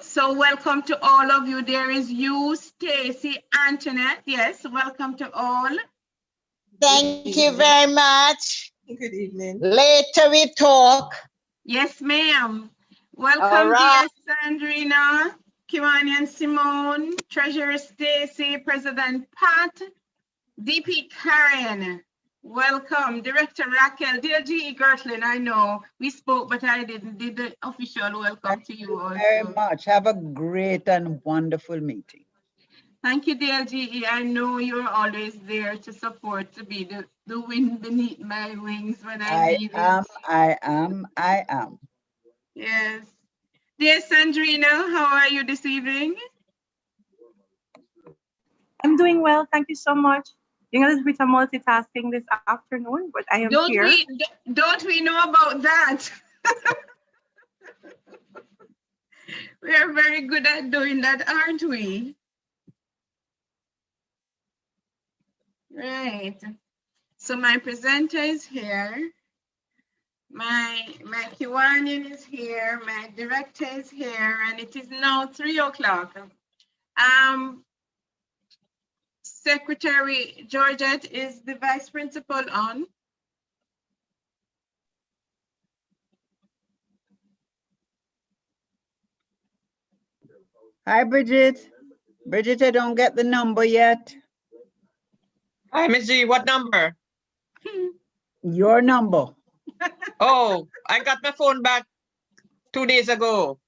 So welcome to all of you. There is you, Stacy, Antoinette. Yes, welcome to all. Thank you very much. Good evening. Later we talk. Yes, ma'am. Welcome, All right. dear Sandrina, Kiwani and Simone, Treasurer Stacy, President Pat, DP Karen. Welcome, Director Raquel, dear G.E. Gertlin. I know we spoke, but I didn't did the official welcome to you also. Very much. Have a great and wonderful meeting. Thank you, DLGE. I know you're always there to support, to be the wind beneath my wings when I need it. I am. Yes. Dear Sandrina, how are you this evening? I'm doing well. Thank you so much. Doing a little bit of multitasking this afternoon, but I am here. Don't we know about that? We are very good at doing that, aren't we? Right. So my presenter is here. My Kiwanian is here. My director is here, and it is now 3 o'clock. Secretary Georgette is the vice principal on. Hi, Bridget. Bridget, I don't get the number yet. Hi, Miss G, what number? Your number. Oh, I got my phone back 2 days ago.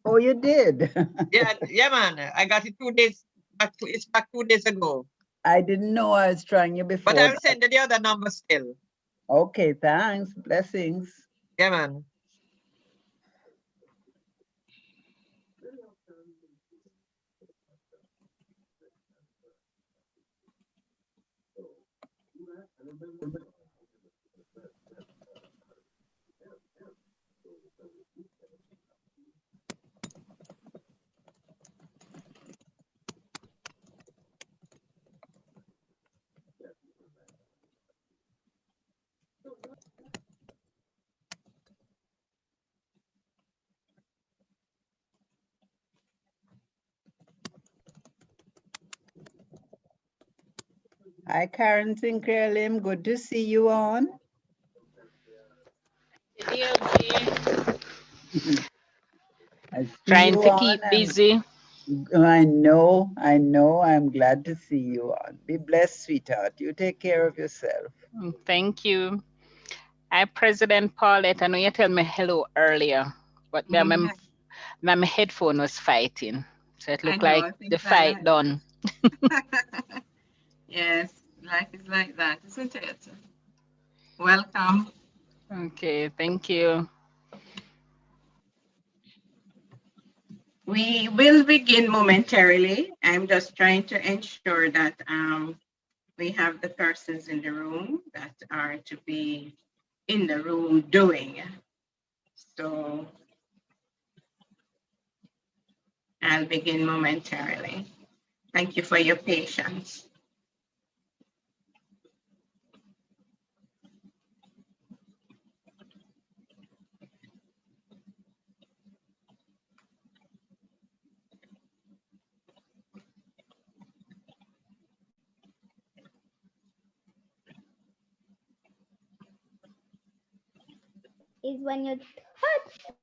Oh, you did? yeah, man. I got it 2 days back. It's back 2 days ago. I didn't know I was trying you before. But I will send you the other number still. Okay, thanks. Blessings. Yeah, man. Hi, Karen Sinclair Lim. Good to see you on. Trying to keep busy. I know. I'm glad to see you on. Be blessed, sweetheart. You take care of yourself. Thank you. Hi, President Paulette. I know you told me hello earlier, but my headphone was fighting. So it looked like the fight done. Yes, life is like that, isn't it? Welcome. Okay, thank you. We will begin momentarily. I'm just trying to ensure that we have the persons in the room that are to be in the room doing. So I'll begin momentarily. Thank you for your patience. Is when you touch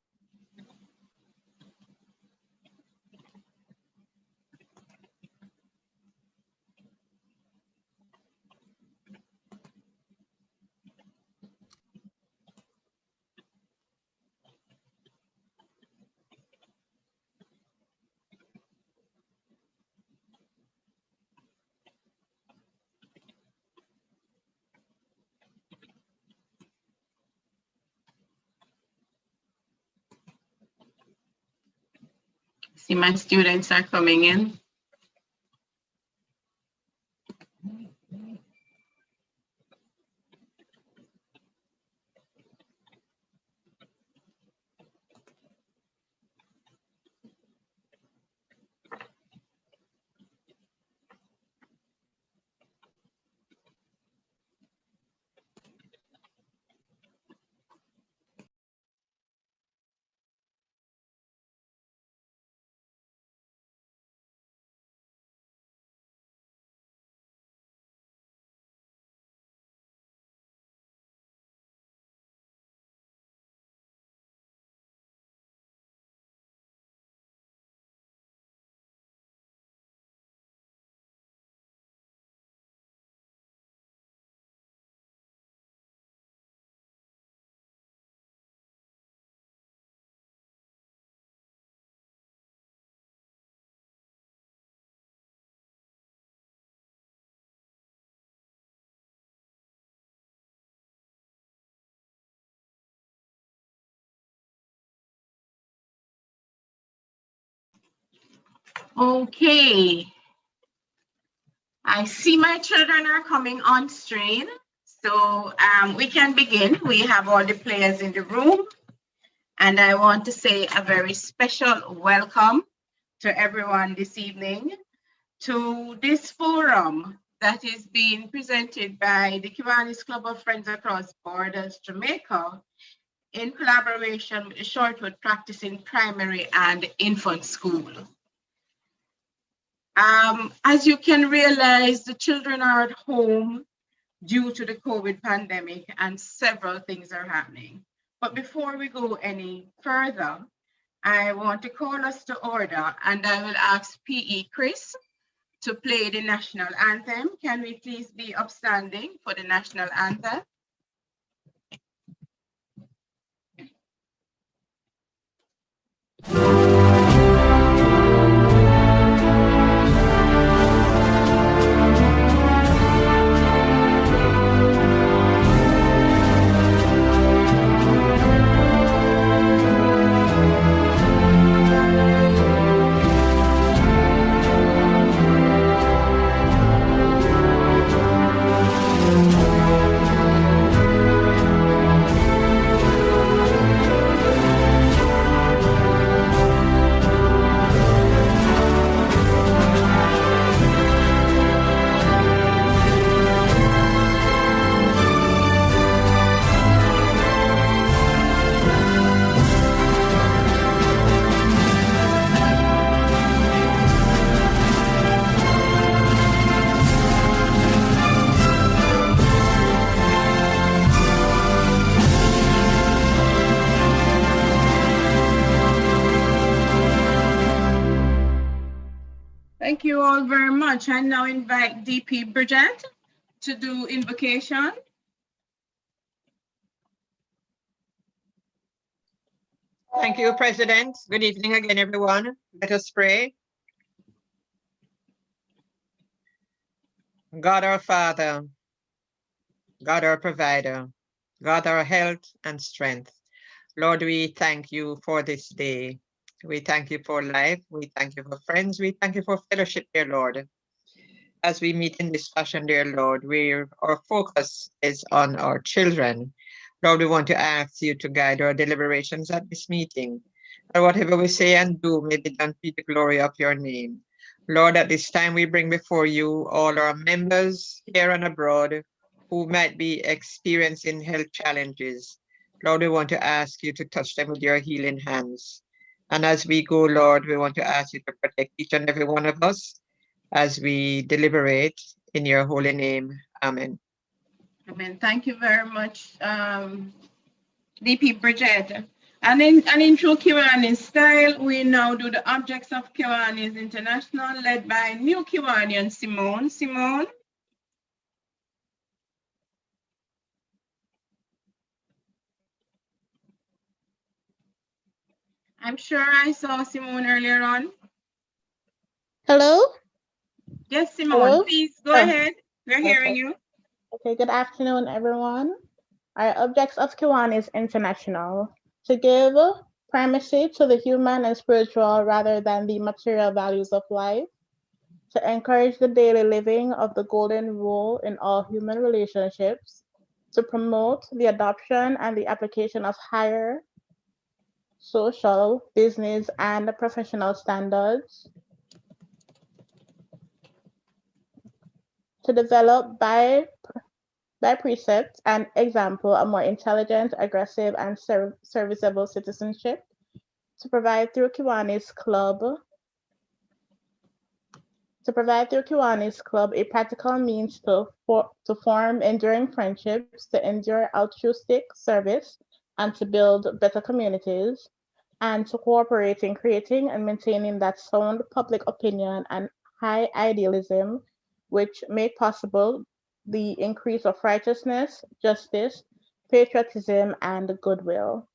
See, my students are coming in. Okay. I see my children are coming on screen. So we can begin. We have all the players in the room. And I want to say a very special welcome to everyone this evening to this forum that is being presented by the Kiwanis Club of Friends Across Borders, Jamaica, in collaboration with the Shortwood Practicing Primary and Infant School. As you can realize, the children are at home due to the COVID pandemic and several things are happening. But before we go any further, I want to call us to order and I will ask PE Chris to play the national anthem. Can we please be upstanding for the national anthem? Thank you all very much. I now invite DP Bridget to do invocation. Thank you, President. Good evening again, everyone. Let us pray. God our Father, God our provider, God our health and strength. Lord, we thank you for this day. We thank you for life. We thank you for friends. We thank you for fellowship, dear Lord. As we meet in this fashion, dear Lord, our focus is on our children. Lord, we want to ask you to guide our deliberations at this meeting. And whatever we say and do may be done to the glory of your name. Lord, at this time we bring before you all our members here and abroad who might be experiencing health challenges. Lord, we want to ask you to touch them with your healing hands. And as we go, Lord, we want to ask you to protect each and every one of us as we deliberate in your holy name. Amen. Amen. Thank you very much, DP Bridget. And in true Kiwanis style, we now do the objects of Kiwanis International, led by new Kiwanian Simone. Simone. I'm sure I saw Simone earlier on. Hello? Yes, Simone, Hello? please go ahead. We're hearing you. Okay, good afternoon, everyone. Our objects of Kiwanis International: to give primacy to the human and spiritual rather than the material values of life, to encourage the daily living of the golden rule in all human relationships, to promote the adoption and the application of higher social, business, and professional standards, to develop by precept and example a more intelligent, aggressive, and serviceable citizenship, to provide through Kiwanis Club a practical means to form enduring friendships, to endure altruistic service, and to build better communities, and to cooperate in creating and maintaining that sound public opinion and high idealism which make possible the increase of righteousness, justice, patriotism, and goodwill.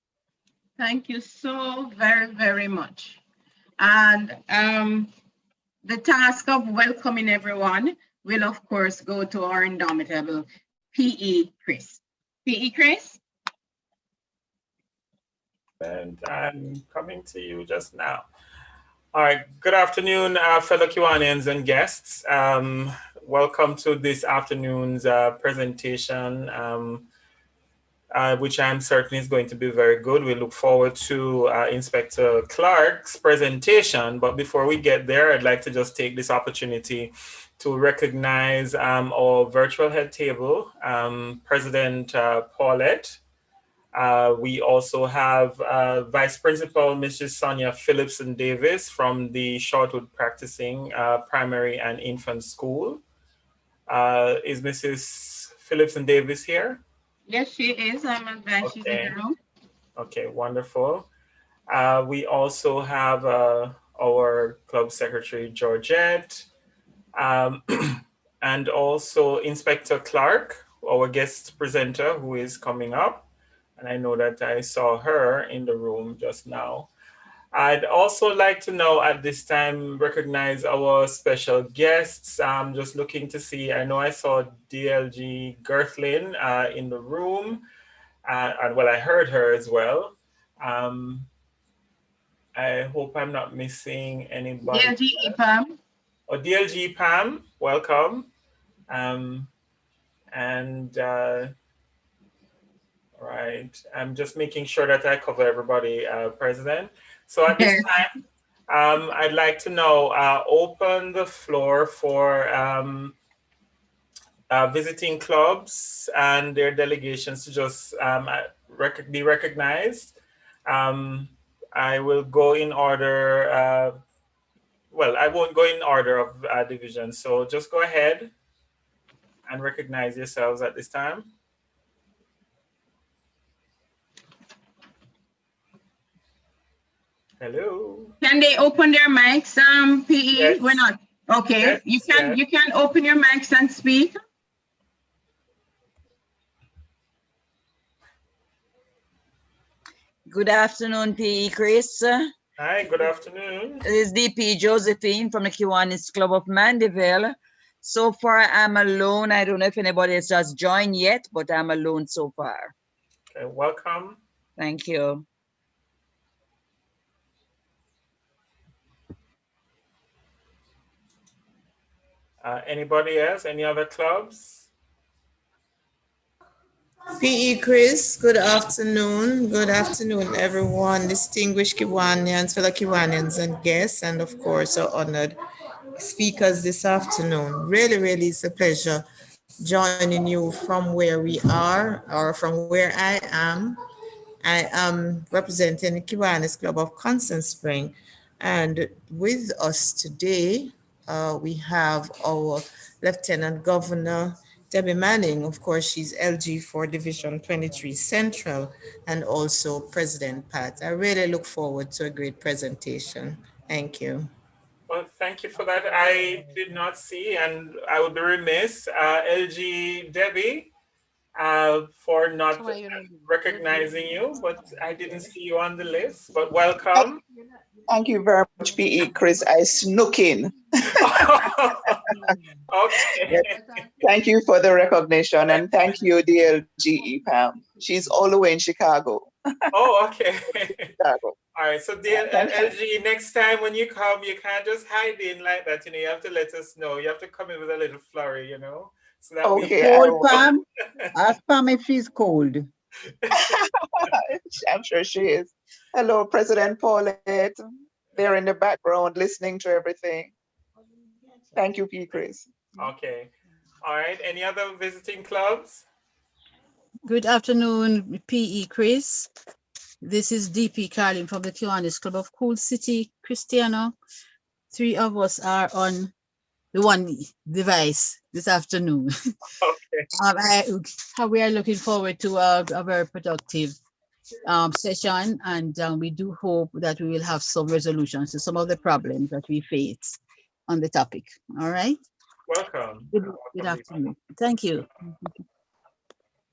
Thank you so very, very much. And the task of welcoming everyone will, of course, go to our indomitable PE Chris. PE Chris? And I'm coming to you just now. All right, good afternoon, fellow Kiwanians and guests. Welcome to this afternoon's presentation, which I'm certain is going to be very good. We look forward to Inspector Clark's presentation, but before we get there, I'd like to just take this opportunity to recognize our virtual head table, President Paulette. We also have Vice Principal Mrs. Sonia Phillipson-Davis from the Shortwood Practicing Primary and Infant School. Is Mrs. Phillipson-Davis here? Yes, she is. I'm advised she's in the room. Okay, wonderful. We also have our club secretary, Georgette, and also Inspector Clark, our guest presenter who is coming up. And I know that I saw her in the room just now. I'd also like to know at this time, recognize our special guests. I'm just looking to see, I know I saw DLG Gerthlin in the room, and well, I heard her as well. I hope I'm not missing anybody. DLG Pam. Oh, DLG Pam, welcome. Right, I'm just making sure that I cover everybody, President. So at this time, I'd like to know, open the floor for visiting clubs and their delegations to just be recognized. I will go in order, well, I won't go in order of division, so just go ahead and recognize yourselves at this time. Hello. Can they open their mics, PE? Yes. We're not. Okay. Yes, You can open your mics and speak. Good afternoon, PE Chris. Hi, good afternoon. This is DP Josephine from the Kiwanis Club of Mandeville. So far, I'm alone. I don't know if anybody else has joined yet, but I'm alone so far. Okay, welcome. Thank you. Anybody else? Any other clubs? PE Chris, good afternoon. Good afternoon, everyone, distinguished Kiwanians, fellow Kiwanians and guests, and of course, our honored speakers this afternoon. Really, it's a pleasure joining you from where we are or from where I am. I am representing the Kiwanis Club of Constant Spring, and with us today, we have our Lieutenant Governor, Debbie Manning. Of course, she's LG for Division 23 Central, and also President Pat. I really look forward to a great presentation. Thank you. Well, thank you for that. I did not see, and I would be remiss, LG Debbie, for not recognizing you, but I didn't see you on the list, but welcome. Thank you very much, PE Chris. I snuck in. Okay. Thank you for the recognition, and thank you, DLG Pam. She's all the way in Chicago. Oh, okay. Chicago. All right, so LG, next time when you come, you can't just hide in like that, you have to let us know. You have to come in with a little flurry, So that okay. Cold, Pam? Ask Pam if she's cold. I'm sure she is. Hello, President Paulette. They're in the background listening to everything. Thank you, P. Chris. Okay. All right. Any other visiting clubs? Good afternoon, PE Chris. This is DP Carlin from the Kiwanis Club of Cool City, Cristiano. 3 of us are on the one device this afternoon. Okay. We are looking forward to a very productive session, and we do hope that we will have some resolutions to some of the problems that we face on the topic. All right. Welcome. Good afternoon. Thank you.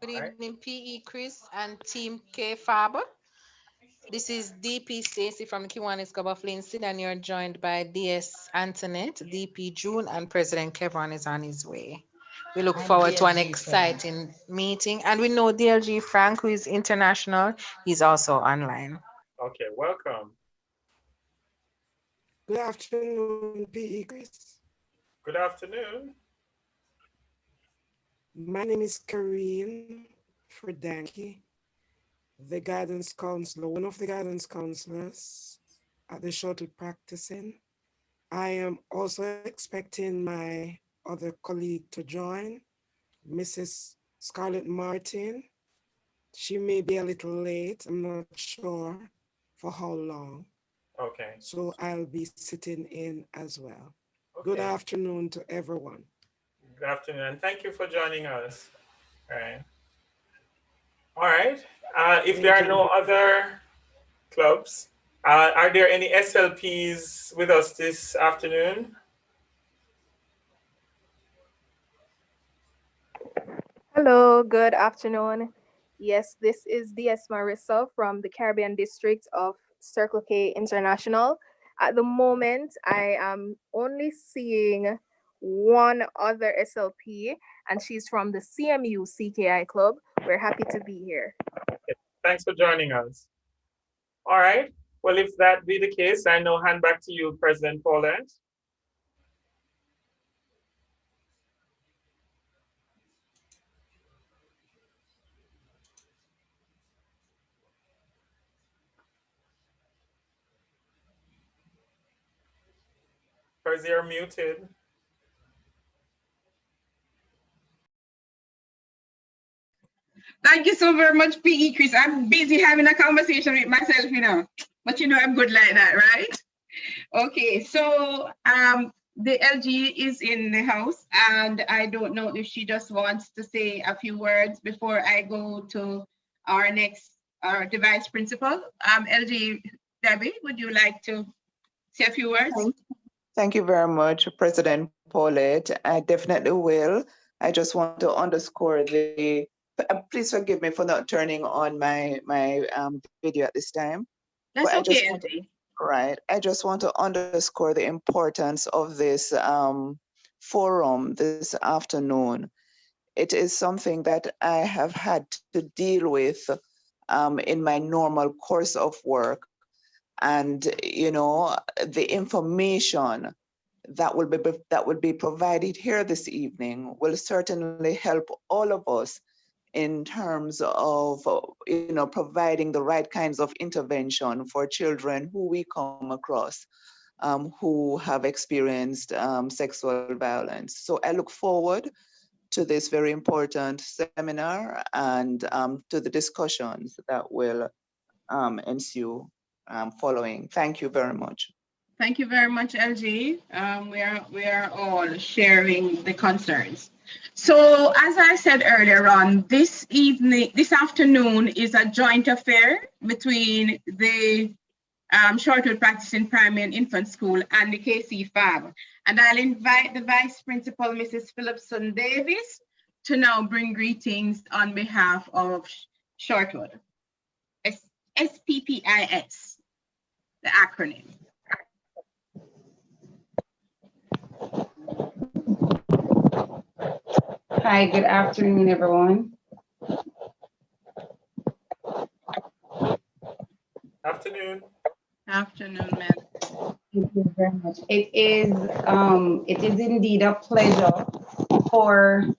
Good evening, PE Chris and Team KCFAB. This is DP Stacy from the Kiwanis Club of Lincoln, and you're joined by DS Antoinette, DP June, and President Kevin is on his way. We look forward to an exciting meeting, and we know DLG Frank, who is international, he's also online. Okay, welcome. Good afternoon, PE Chris. Good afternoon. My name is Karine Fredanki, the guidance counselor, one of the guidance counselors at the shuttle practicing. I am also expecting my other colleague to join, Mrs. Scarlett Martin. She may be a little late, I'm not sure for how long. Okay. So I'll be sitting in as well. Okay. Good afternoon to everyone. Good afternoon, and thank you for joining us. All right. If there are no other clubs, are there any SLPs with us this afternoon? Hello, good afternoon. Yes, this is DS Marissa from the Caribbean District of Circle K International. At the moment, I am only seeing one other SLP, and she's from the CMU CKI Club. We're happy to be here. Thanks for joining us. All right. Well, if that be the case, I now hand back to you, President Paulette. Because you're muted. Thank you so very much, PE Chris. I'm busy having a conversation with myself, you know, but you know I'm good like that, right? Okay, so the LG is in the house, and I don't know if she just wants to say a few words before I go to our next device principal. LG, Debbie, would you like to say a few words? Thank you very much, President Paulette. I definitely will. I just want to underscore the, please forgive me for not turning on my video at this time. That's but okay, I just want to underscore the importance of this forum this afternoon. It is something that I have had to deal with in my normal course of work. And, you know, the information that will be provided here this evening will certainly help all of us in terms of, you know, providing the right kinds of intervention for children who we come across who have experienced sexual violence. So I look forward to this very important seminar and to the discussions that will ensue following. Thank you very much. Thank you very much, LG. We are all sharing the concerns. So as I said earlier on, this afternoon is a joint affair between the Shortwood Practicing Primary and Infant School and the KCFAB. And I'll invite the Vice Principal, Mrs. Phillipson Davis, to now bring greetings on behalf of Shortwood. SPPIS, the acronym. Hi, good afternoon, everyone. Afternoon. Afternoon, ma'am. Thank you very much. It is indeed a pleasure for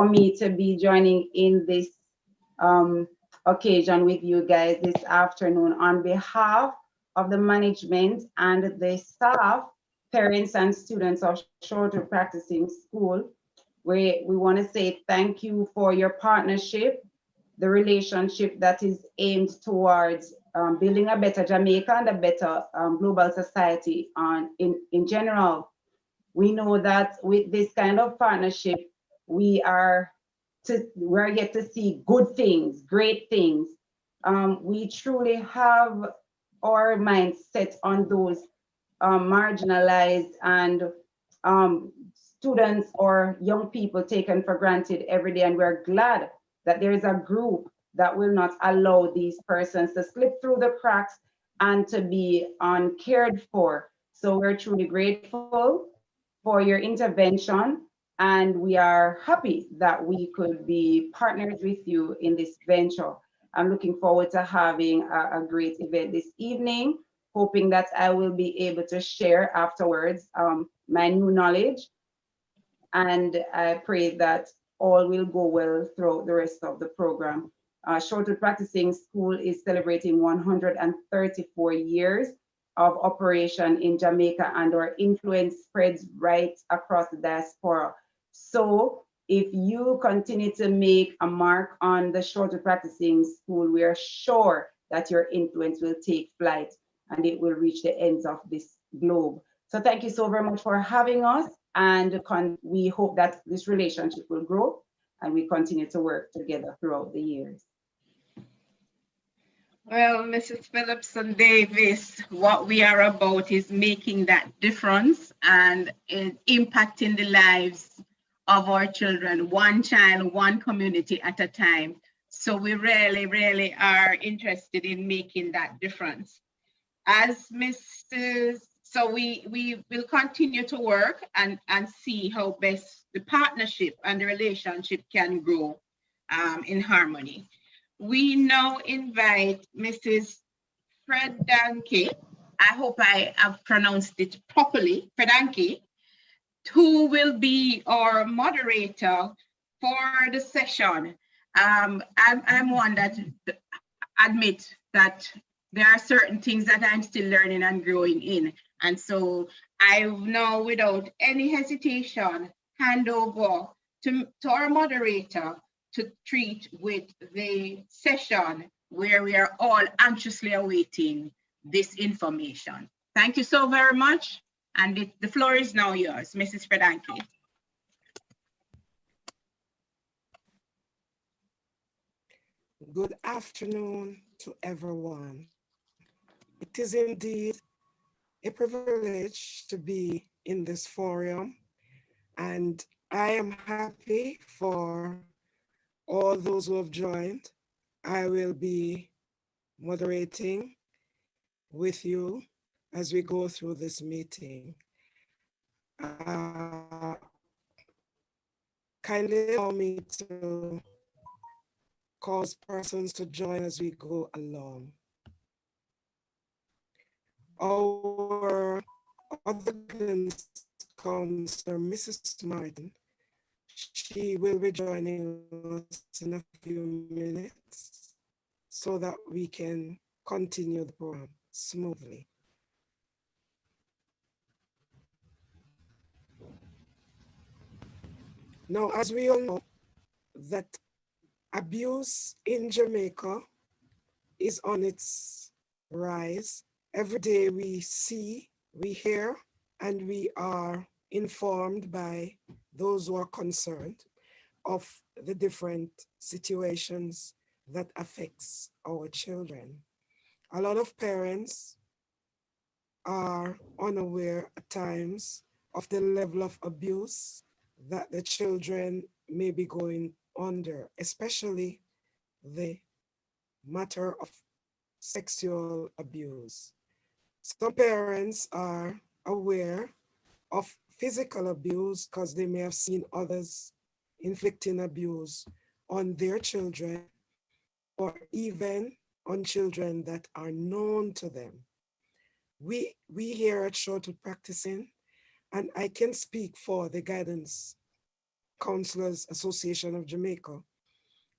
me to be joining in this occasion with you guys this afternoon on behalf of the management and the staff, parents and students of Shortwood Practicing School. We want to say thank you for your partnership, the relationship that is aimed towards building a better Jamaica and a better global society in general. We know that with this kind of partnership, we're yet to see good things, great things. We truly have our minds set on those marginalized and students or young people taken for granted every day. And we're glad that there is a group that will not allow these persons to slip through the cracks and to be uncared for. So we're truly grateful for your intervention, and we are happy that we could be partners with you in this venture. I'm looking forward to having a great event this evening. hoping that I will be able to share afterwards my new knowledge. And I pray that all will go well throughout the rest of the program. Shortwood Practicing School is celebrating 134 years of operation in Jamaica, and our influence spreads right across the diaspora. So if you continue to make a mark on the Shortwood Practicing School, we are sure that your influence will take flight and it will reach the ends of this globe. So thank you so very much for having us, and we hope that this relationship will grow and we continue to work together throughout the years. Well, Mrs. Phillipson Davis, what we are about is making that difference and impacting the lives of our children, one child, one community at a time. So we really, really are interested in making that difference. As Mrs. So we will continue to work and see how best the partnership and the relationship can grow in harmony. We now invite Mrs. Fredanke, I hope I have pronounced it properly, Fredanke, who will be our moderator for the session. I'm one that admit that there are certain things that I'm still learning and growing in. And so I now, without any hesitation, hand over to our moderator to treat with the session where we are all anxiously awaiting this information. Thank you so very much. And the floor is now yours, Mrs. Fredanke. Good afternoon to everyone. It is indeed a privilege to be in this forum, and I am happy for all those who have joined. I will be moderating with you as we go through this meeting. Kindly allow me to cause persons to join as we go along. Our other guidance counselor, Mrs. Martin, she will be joining us in a few minutes so that we can continue the program smoothly. Now, as we all know, that abuse in Jamaica is on its rise. Every day we see, we hear, and we are informed by those who are concerned of the different situations that affects our children. A lot of parents are unaware at times of the level of abuse that the children may be going under, especially the matter of sexual abuse. Some parents are aware of physical abuse because they may have seen others inflicting abuse on their children or even on children that are known to them. We here at Shortwood Practicing, and I can speak for the Guidance Counselors Association of Jamaica,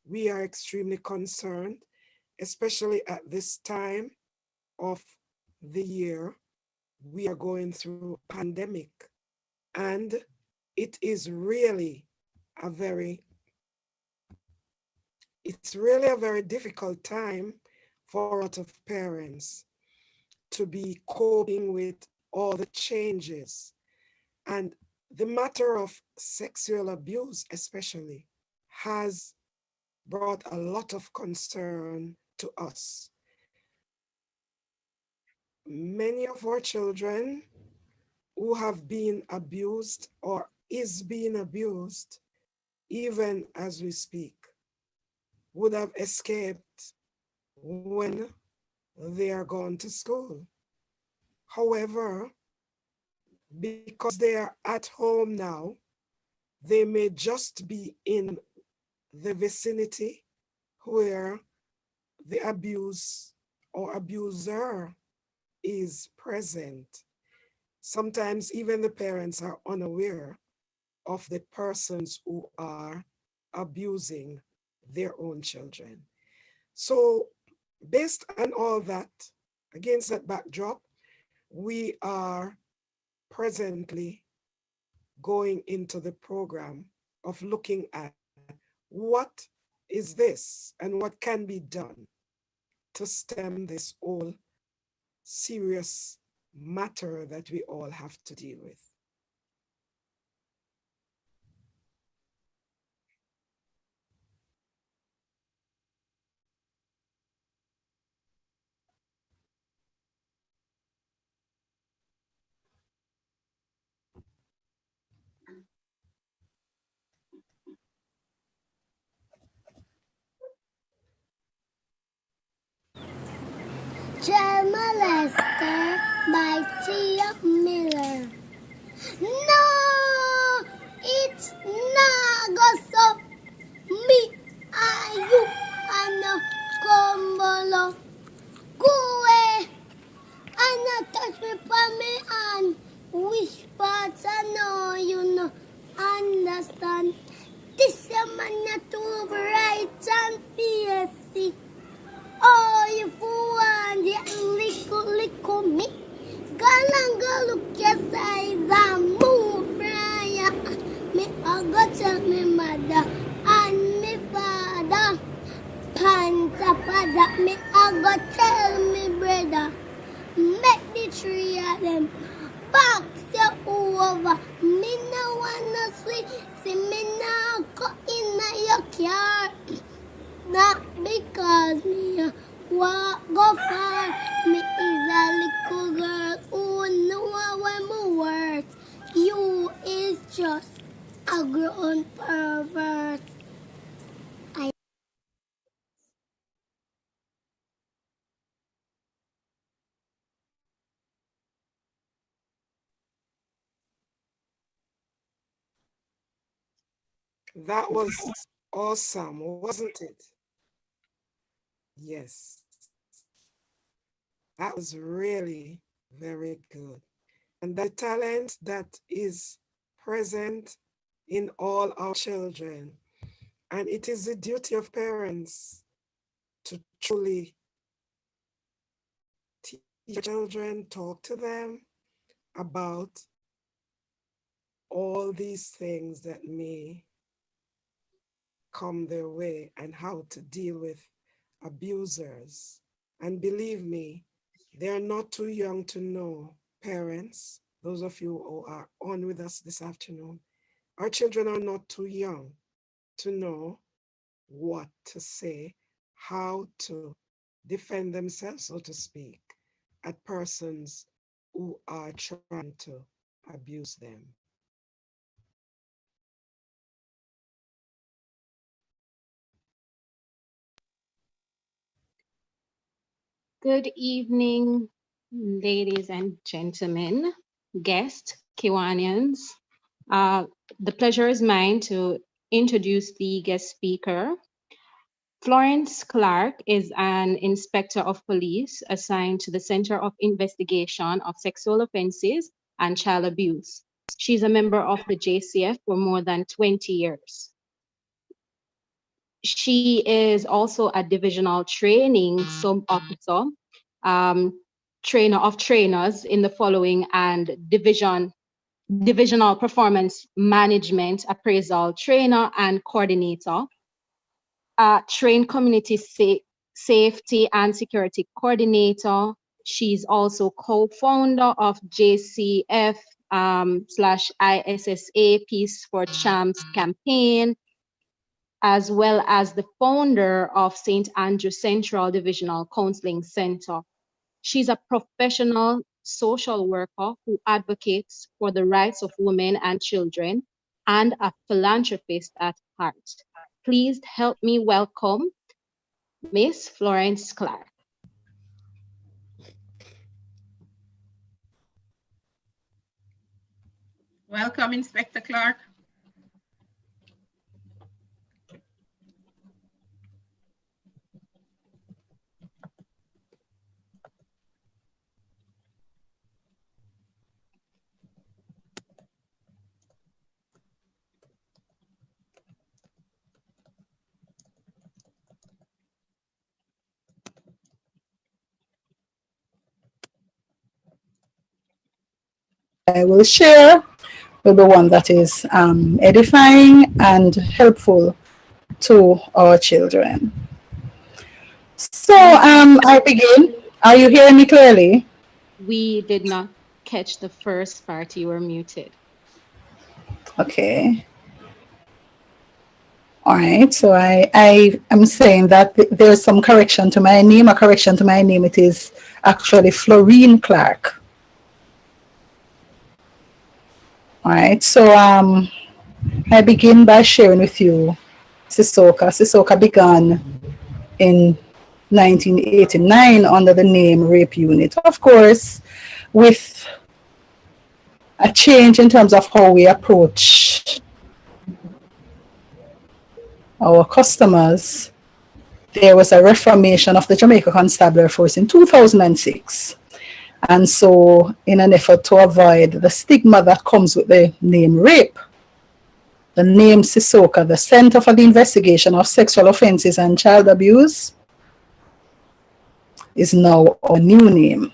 we are extremely concerned, especially at this time of the year. We are going through a pandemic, and it is really a very difficult time for a lot of parents to be coping with all the changes. And the matter of sexual abuse especially has brought a lot of concern to us. Many of our children who have been abused or is being abused, even as we speak, would have escaped when they are gone to school. However, because they are at home now, they may just be in the vicinity where the abuse or abuser is present. Sometimes even the parents are unaware of the persons who are abusing their own children. So based on all that, against that backdrop, we are presently going into the program of looking at what is this and what can be done to stem this whole serious matter that we all have to deal with. Child molester by Tia Miller. No, it's not go so. Me and you and a combo go away and a touch me on me and which parts I know you know understand. This a man not too bright and fierce. Oh, you fool and the little me. Galanga look your size and move, Brian. Me I go tell me mother and me father. Panta pada me I go tell me brother. Make the three of them box you over. Me no wanna sleep. See me now go in your car. Not because me walk go far. Me is a little girl who know when me words. You is just a grown pervert. That was awesome, wasn't it? Yes. That was really very good. And the talent that is present in all our children. And it is the duty of parents to truly teach children, talk to them about all these things that may come their way and how to deal with abusers. And believe me, they're not too young to know. Parents, those of you who are on with us this afternoon, our children are not too young to know what to say, how to defend themselves, so to speak, at persons who are trying to abuse them. Good evening, ladies and gentlemen, guests, Kiwanians. The pleasure is mine to introduce the guest speaker. Florence Clark is an inspector of police assigned to the Center of Investigation of Sexual Offenses and Child Abuse. She's a member of the JCF for more than 20 years. She is also a divisional training sub-officer, trainer of trainers in the following, and divisional performance management appraisal trainer and coordinator, trained community safety and security coordinator. She's also co-founder of JCF / ISSA Peace for Champs campaign, as well as the founder of St. Andrew Central Divisional Counseling Center. She's a professional social worker who advocates for the rights of women and children and a philanthropist at heart. Please help me welcome Miss Florence Clark. Welcome, Inspector Clark. I will share will be one that is edifying and helpful to our children. So I begin. Are you hearing me clearly? We did not catch the first part. You were muted. Okay. All right. So I am saying that there's some correction to my name. A correction to my name. It is actually Florine Clark. All right. So I begin by sharing with you Sisoka. Sisoka began in 1989 under the name Rape Unit. Of course, with a change in terms of how we approach our customers, there was a reformation of the Jamaica Constabulary Force in 2006. And so in an effort to avoid the stigma that comes with the name rape, the name Sisoka, the Center for the Investigation of Sexual Offenses and Child Abuse, is now our new name.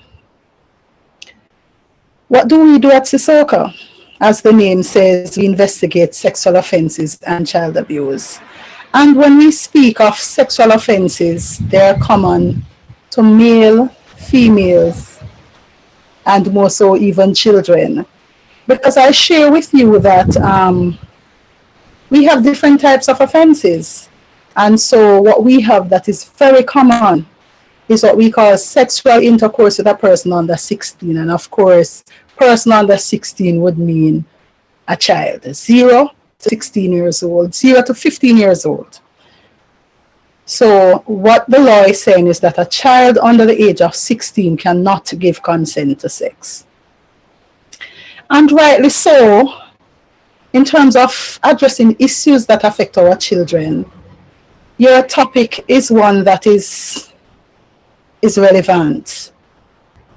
What do we do at Sisoka? As the name says, we investigate sexual offenses and child abuse. And when we speak of sexual offenses, they are common to male, females, and more so even children. Because I share with you that we have different types of offenses. And so what we have that is very common is what we call sexual intercourse with a person under 16. And of course, person under 16 would mean a child, 0 to 16 years old, 0 to 15 years old. So what the law is saying is that a child under the age of 16 cannot give consent to sex. And rightly so, in terms of addressing issues that affect our children, your topic is one that is relevant.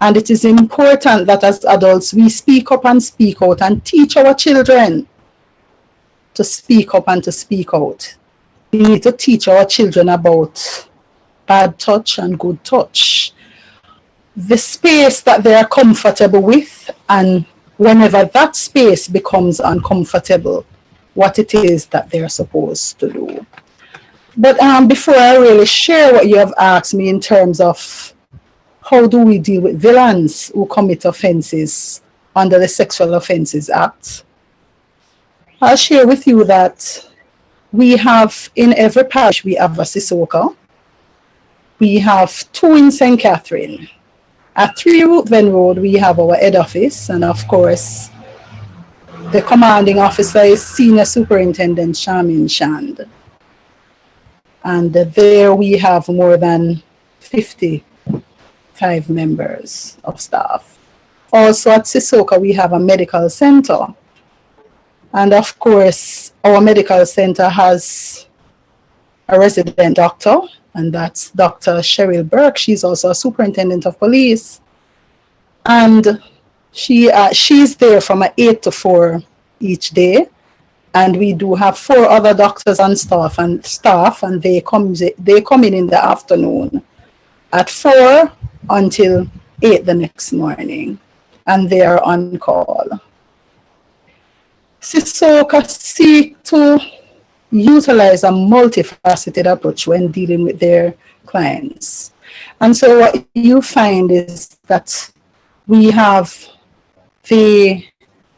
And it is important that as adults, we speak up and speak out and teach our children to speak up and to speak out. We need to teach our children about bad touch and good touch, the space that they are comfortable with, and whenever that space becomes uncomfortable, what it is that they're supposed to do. But before I really share what you have asked me in terms of how do we deal with villains who commit offenses under the Sexual Offences Act, I'll share with you that we have in every parish, we have a Sisoka. We have 2 in St. Catherine. At 3 Ruthven Road, we have our head office, and of course, the commanding officer is Senior Superintendent Shamin Shand. And there we have more than 55 members of staff. Also at Sisoka, we have a medical center. And of course, our medical center has a resident doctor, and that's Dr. Cheryl Burke. She's also a superintendent of police. And she's there from 8 to 4 each day. And we do have 4 other doctors and staff, and they come in the afternoon at 4 until 8 the next morning, and they are on call. Sisoka seek to utilize a multifaceted approach when dealing with their clients. And so what you find is that we have the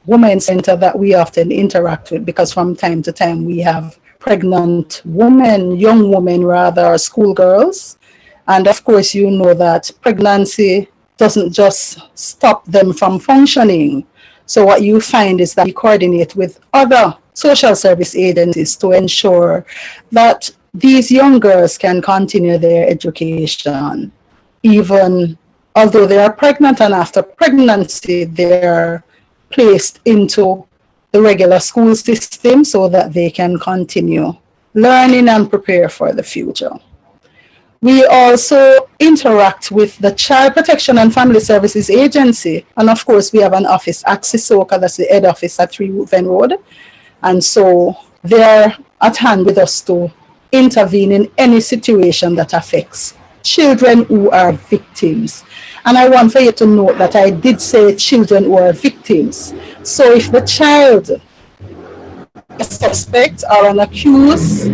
Women's Center that we often interact with, because from time to time we have pregnant women, young women rather, schoolgirls. And of course, you know that pregnancy doesn't just stop them from functioning. So what you find is that we coordinate with other social service agencies to ensure that these young girls can continue their education, even although they are pregnant, and after pregnancy, they're placed into the regular school system so that they can continue learning and prepare for the future. We also interact with the Child Protection and Family Services Agency. And of course, we have an office at Sisoka, that's the head office at 3 Ruthven Road. And so they're at hand with us to intervene in any situation that affects children who are victims. And I want for you to note that I did say children who are victims victims. So if the child a suspect or an accused,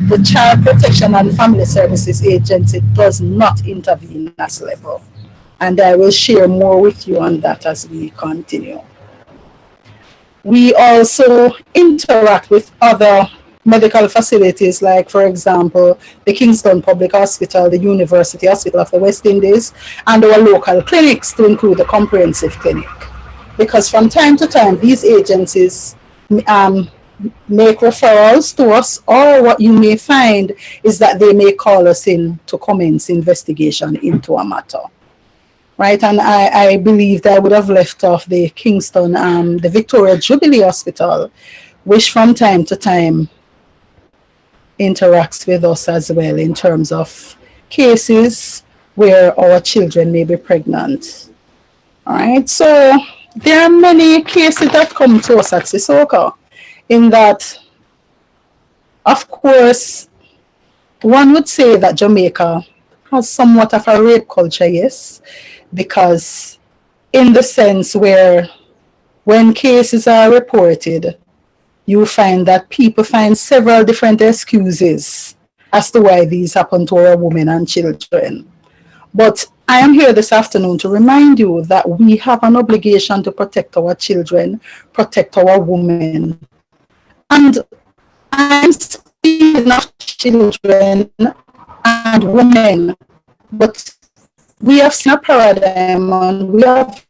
the Child Protection and Family Services Agency does not intervene at this level. And I will share more with you on that as we continue. We also interact with other medical facilities, like, for example, the Kingston Public Hospital, the University Hospital of the West Indies, and our local clinics, to include the comprehensive clinic. Because from time to time, these agencies make referrals to us, or what you may find is that they may call us in to commence investigation into a matter. Right, and I believe that I would have left off the Kingston, the Victoria Jubilee Hospital, which from time to time interacts with us as well in terms of cases where our children may be pregnant. All right, so there are many cases that come to us at Sissoko, in that, of course, one would say that Jamaica has somewhat of a rape culture, yes, because in the sense where when cases are reported, you find that people find several different excuses as to why these happen to our women and children. But I am here this afternoon to remind you that we have an obligation to protect our children, protect our women. And I'm speaking of children and women, but we have seen a paradigm, and we have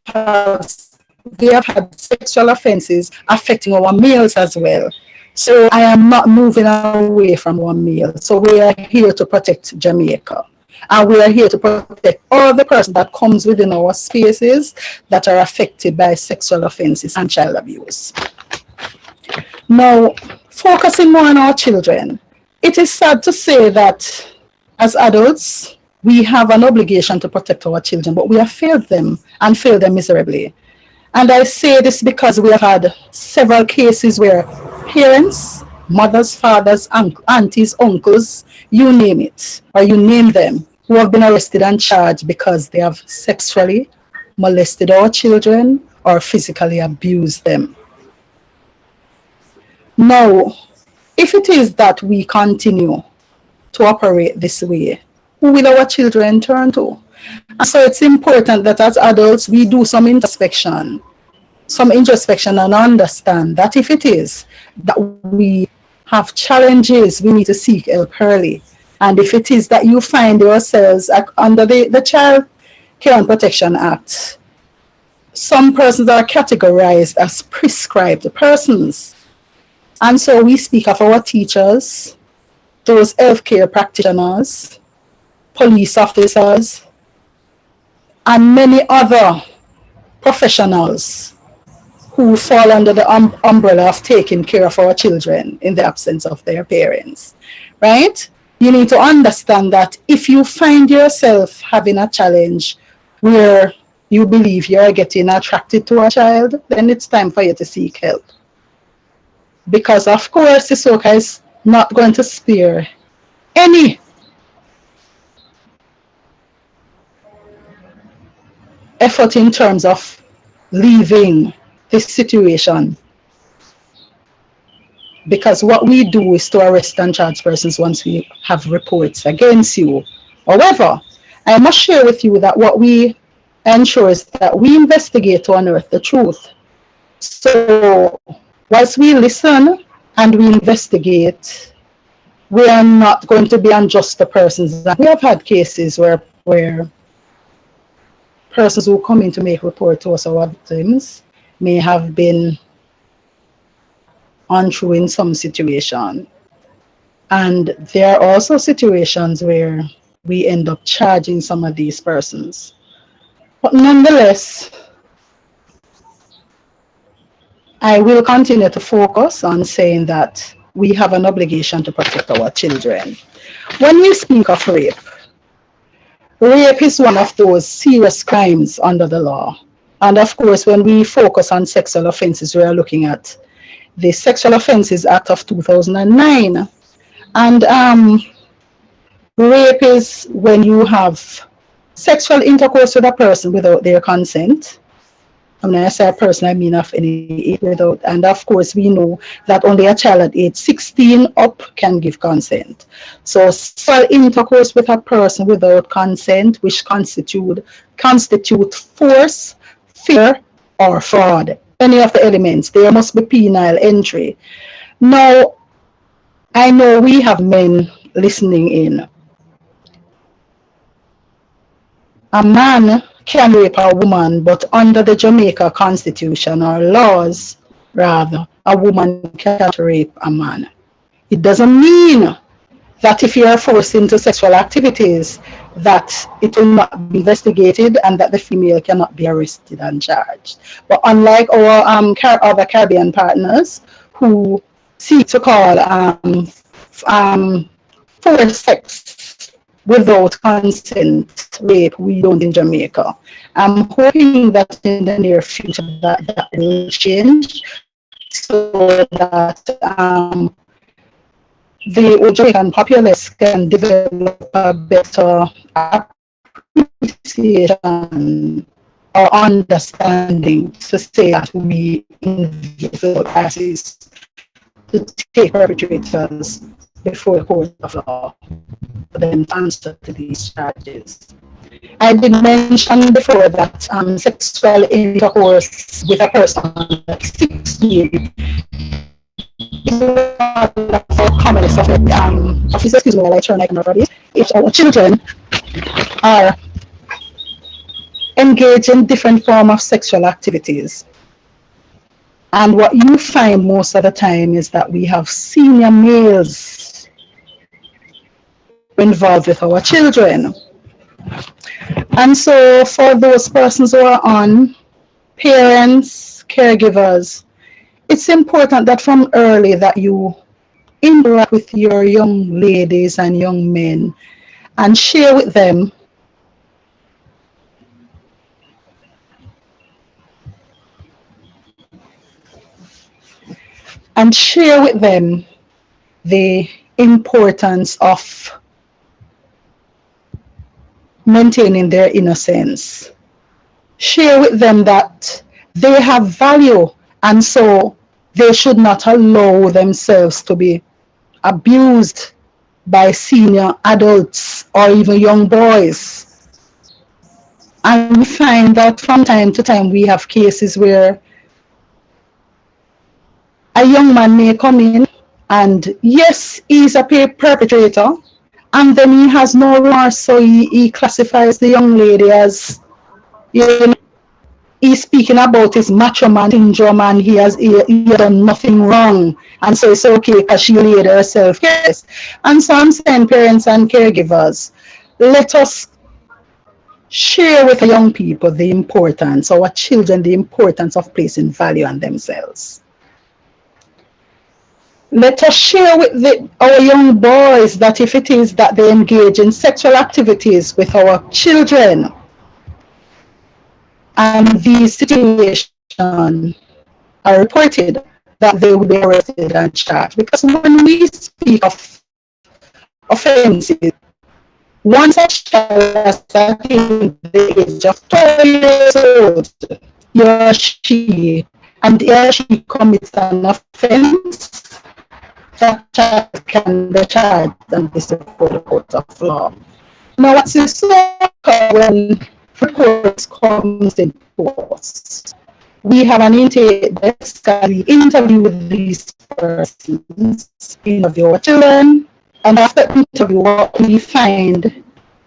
had sexual offenses affecting our males as well. So I am not moving away from our males. So we are here to protect Jamaica. And we are here to protect all the persons that comes within our spaces that are affected by sexual offenses and child abuse. Now, focusing more on our children, it is sad to say that as adults, we have an obligation to protect our children, but we have failed them and failed them miserably. And I say this because we have had several cases where parents, mothers, fathers, aunties, uncles, you name it, or you name them, who have been arrested and charged because they have sexually molested our children or physically abused them. Now, if it is that we continue to operate this way, who will our children turn to? And so it's important that as adults, we do some introspection and understand that if it is that we have challenges, we need to seek help early. And if it is that you find yourselves under the Child Care and Protection Act, some persons are categorized as prescribed persons. And so we speak of our teachers, those healthcare practitioners, police officers, and many other professionals who fall under the umbrella of taking care of our children in the absence of their parents, right? You need to understand that if you find yourself having a challenge where you believe you're getting attracted to a child, then it's time for you to seek help. Because of course, Sissoko is not going to spare any effort in terms of leaving this situation. Because what we do is to arrest and charge persons once we have reports against you. However, I must share with you that what we ensure is that we investigate to unearth the truth. So whilst we listen and we investigate, we are not going to be unjust to persons. We have had cases where persons who come in to make report to us, our victims, may have been untrue in some situation. And there are also situations where we end up charging some of these persons. But nonetheless, I will continue to focus on saying that we have an obligation to protect our children. When we speak of rape, rape is one of those serious crimes under the law. And of course, when we focus on sexual offenses, we are looking at the Sexual Offences Act of 2009. And rape is when you have sexual intercourse with a person without their consent, When I say a person, I mean of any age without. And of course, we know that only a child at age 16 up can give consent. So sexual intercourse with a person without consent, which constitute force, fear, or fraud. Any of the elements, there must be penal entry. Now, I know we have men listening in. A man can rape a woman, but under the Jamaica Constitution or laws, rather, a woman cannot rape a man. It doesn't mean that if you are forced into sexual activities, that it will not be investigated and that the female cannot be arrested and charged. But unlike our other Caribbean partners who seek to call forced sex without consent rape, we don't in Jamaica. I'm hoping that in the near future that will change so that the Jamaican populace can develop a better appreciation or understanding to say that we invite classes to take perpetrators before the court of law for them to answer to these charges. I did mention before that sexual intercourse with a person under 16 is common officer, excuse me, while I turn over this. If our children are engaged in different forms of sexual activities, and what you find most of the time is that we have senior males involved with our children. And so for those persons who are on, parents, caregivers, it's important that from early that you interact with your young ladies and young men and share with them the importance of maintaining their innocence. Share with them that they have value, and so they should not allow themselves to be abused by senior adults or even young boys. And we find that from time to time we have cases where a young man may come in and yes, he's a perpetrator, and then he has no remorse, so he classifies the young lady as, you know, he's speaking about his macho man syndrome and he has done nothing wrong, and so it's okay because she laid herself. Yes. And so I'm saying, parents and caregivers, let us share with the young people the importance, our children, the importance of placing value on themselves. Let us share with our young boys that if it is that they engage in sexual activities with our children, and these situations are reported, that they will be arrested and charged. Because when we speak of offenses, once a child has attained the age of 12 years old, he or she commits an offense, that child can be charged and be before the court of law. Now, what's this when reports comes in force? We have an intake desk and we interview with these persons, interview our children, and after interview, what you'll find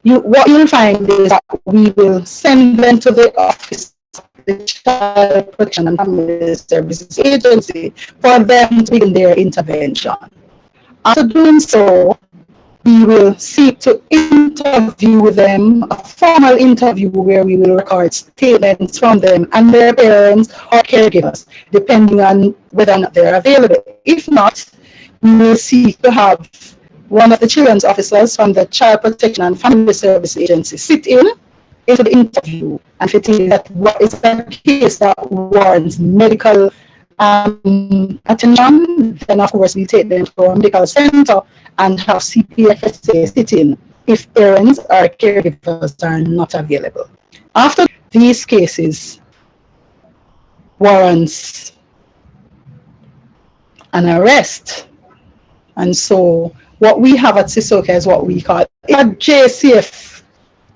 is that we will send them to the office of the Child Protection and Family Services Agency for them to begin their intervention. After doing so, we will seek to interview them, a formal interview where we will record statements from them and their parents or caregivers, depending on whether or not they're available. If not, we will seek to have one of the children's officers from the Child Protection and Family Service Agency sit into the interview, and if it is that what is the case that warrants medical attention, then of course we take them to a medical center and have CPFSA sit in if parents or caregivers are not available. After these cases warrants an arrest. And so what we have at Sisoka is what we call a JCF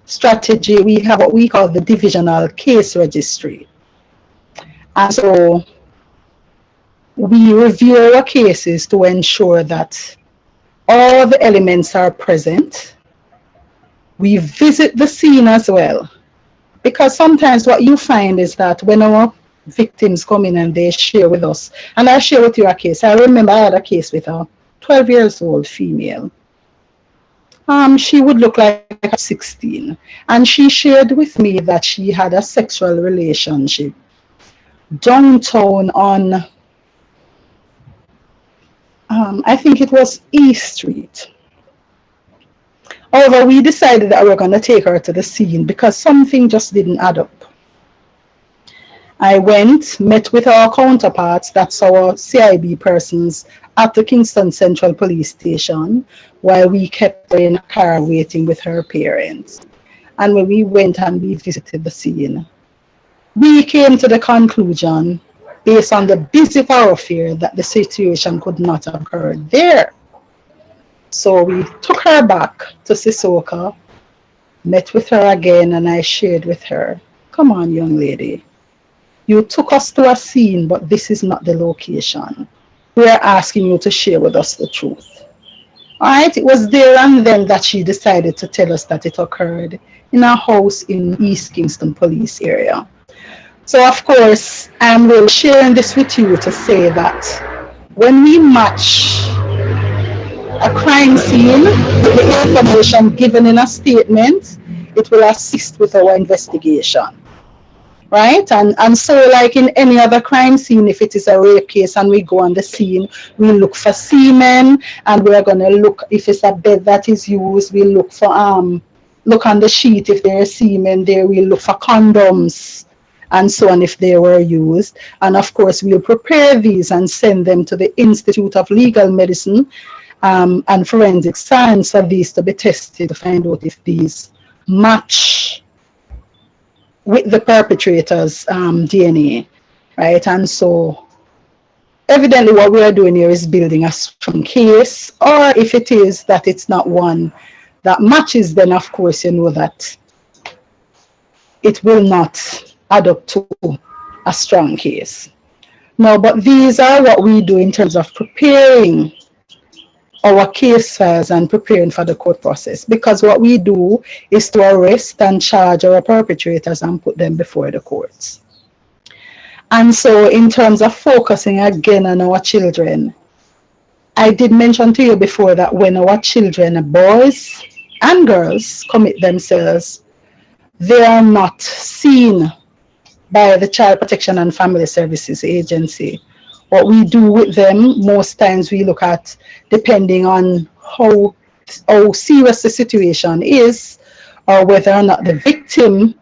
strategy. We have what we call the divisional case registry. And so we review our cases to ensure that all the elements are present. We visit the scene as well, because sometimes what you find is that when our victims come in and they share with us, and I share with you a case. I remember I had a case with a 12-year-old female. She would look like 16, and she shared with me that she had a sexual relationship downtown on I think it was East Street. However, we decided that we were going to take her to the scene because something just didn't add up. I went, met with our counterparts, that's our CIB persons, at the Kingston Central Police Station, while we kept her in a car waiting with her parents. And when we went and we visited the scene, we came to the conclusion, based on the busy thoroughfare, that the situation could not have occurred there. So we took her back to Sisoka, met with her again, and I shared with her, come on, young lady. You took us to a scene, but this is not the location. We are asking you to share with us the truth. All right, it was there and then that she decided to tell us that it occurred in a house in East Kingston police area. So of course, I'm really sharing this with you to say that when we match a crime scene with the information given in a statement, it will assist with our investigation. Right? And so like in any other crime scene, if it is a rape case and we go on the scene, we look for semen, and we're going to look, if it's a bed that is used, we look for, look on the sheet if there is semen there, we look for condoms and so on if they were used. And of course, we'll prepare these and send them to the Institute of Legal Medicine and Forensic Science for these to be tested to find out if these match with the perpetrator's DNA, right? And so evidently what we are doing here is building a strong case, or if it is that it's not one that matches, then of course you know that it will not add up to a strong case. No, but these are what we do in terms of preparing our case files and preparing for the court process, because what we do is to arrest and charge our perpetrators and put them before the courts. And so in terms of focusing again on our children, I did mention to you before that when our children, boys and girls, commit themselves, they are not seen by the Child Protection and Family Services Agency. What we do with them, most times we look at, depending on how serious the situation is, or whether or not the victim,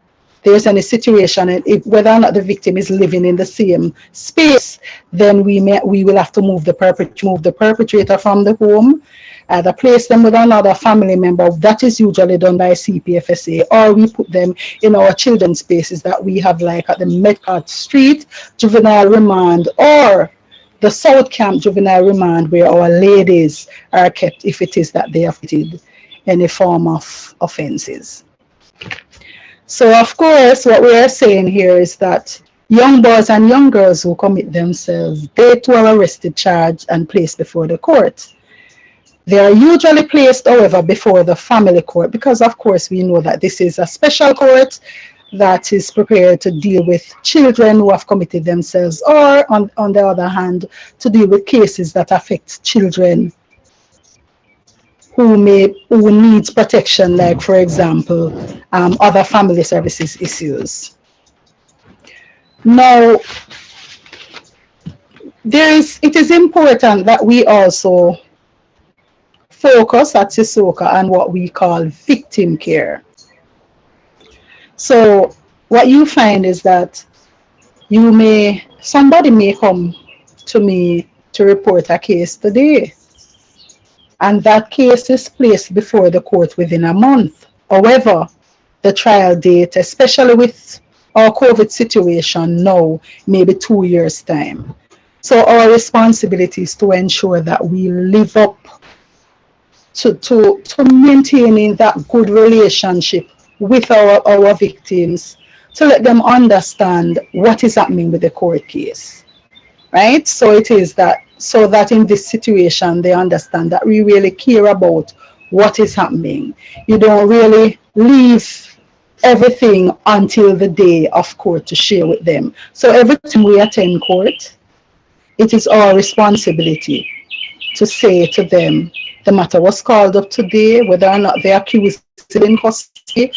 there's any situation, whether or not the victim is living in the same space, then we will have to move the perpetrator from the home, either place them with another family member. That is usually done by CPFSA, or we put them in our children's spaces that we have, like at the Metcalf Street Juvenile Remand, or the South Camp Juvenile Remand, where our ladies are kept if it is that they have committed any form of offenses. So of course, what we are saying here is that young boys and young girls who commit themselves, they too are arrested, charged, and placed before the court. They are usually placed, however, before the family court, because of course we know that this is a special court that is prepared to deal with children who have committed themselves, or on the other hand, to deal with cases that affect children who needs protection, like for example, other family services issues. Now, it is important that we also focus at Sisoka on what we call victim care. So what you find is that somebody may come to me to report a case today, and that case is placed before the court within a month. However, the trial date, especially with our COVID situation now, maybe 2 years' time. So our responsibility is to ensure that we live up to maintaining that good relationship with our victims, to let them understand what is happening with the court case, right? So it is that, so that in this situation, they understand that we really care about what is happening. You don't really leave everything until the day of court to share with them. So every time we attend court, it is our responsibility to say to them, the matter was called up today, whether or not the accused is in custody,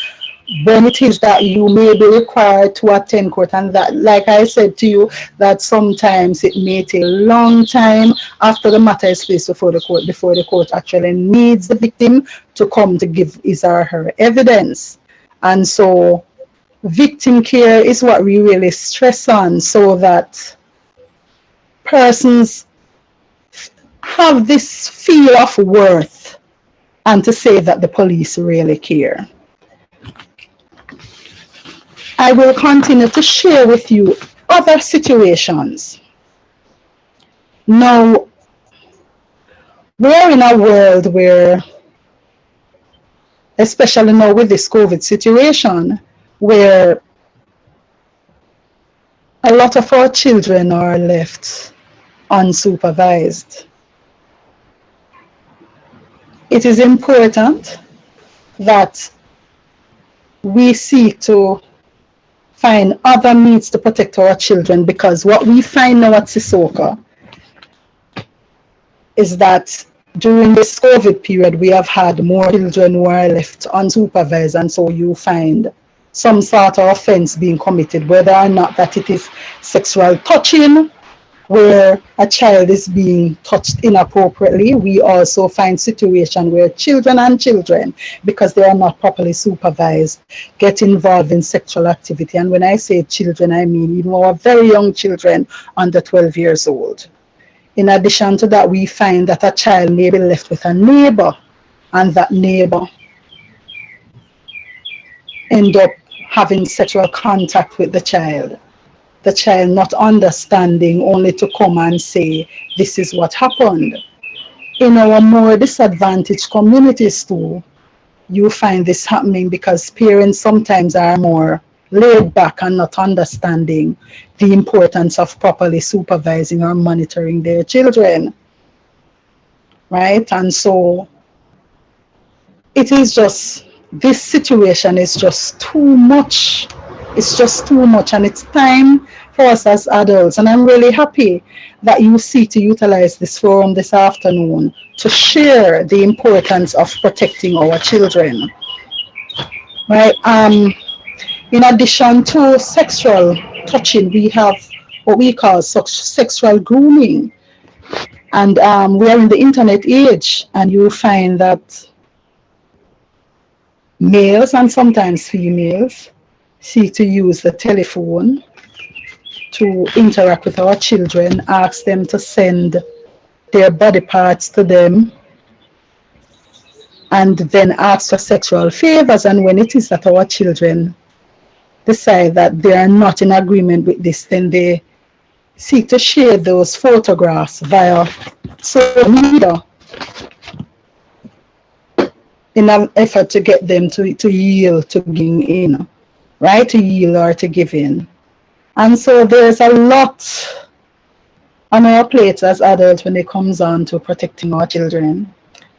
when it is that you may be required to attend court, and that, like I said to you, that sometimes it may take a long time after the matter is placed before the court actually needs the victim to come to give his or her evidence. And so victim care is what we really stress on, so that persons have this feel of worth and to say that the police really care. I will continue to share with you other situations. Now, we're in a world where, especially now with this COVID situation, where a lot of our children are left unsupervised. It is important that we seek to find other means to protect our children, because what we find now at Sissoko is that during this COVID period, we have had more children who are left unsupervised, and so you find some sort of offense being committed, whether or not that it is sexual touching, where a child is being touched inappropriately. We also find situations where children, because they are not properly supervised, get involved in sexual activity. And when I say children, I mean even our very young children under 12 years old. In addition to that, we find that a child may be left with a neighbor, and that neighbor end up having sexual contact with the child not understanding, only to come and say, this is what happened. In our more disadvantaged communities too, you find this happening because parents sometimes are more laid back and not understanding the importance of properly supervising or monitoring their children, right? And so it is just, this situation is just too much. It's just too much, and it's time for us as adults. And I'm really happy that you seek to utilize this forum this afternoon to share the importance of protecting our children, right? In addition to sexual touching, we have what we call sexual grooming. And we are in the internet age, and you find that males and sometimes females seek to use the telephone to interact with our children, ask them to send their body parts to them, and then ask for sexual favors. And when it is that our children decide that they are not in agreement with this, then they seek to share those photographs via social media in an effort to get them to yield to giving in, right? To yield or to give in. And so there's a lot on our plates as adults when it comes on to protecting our children.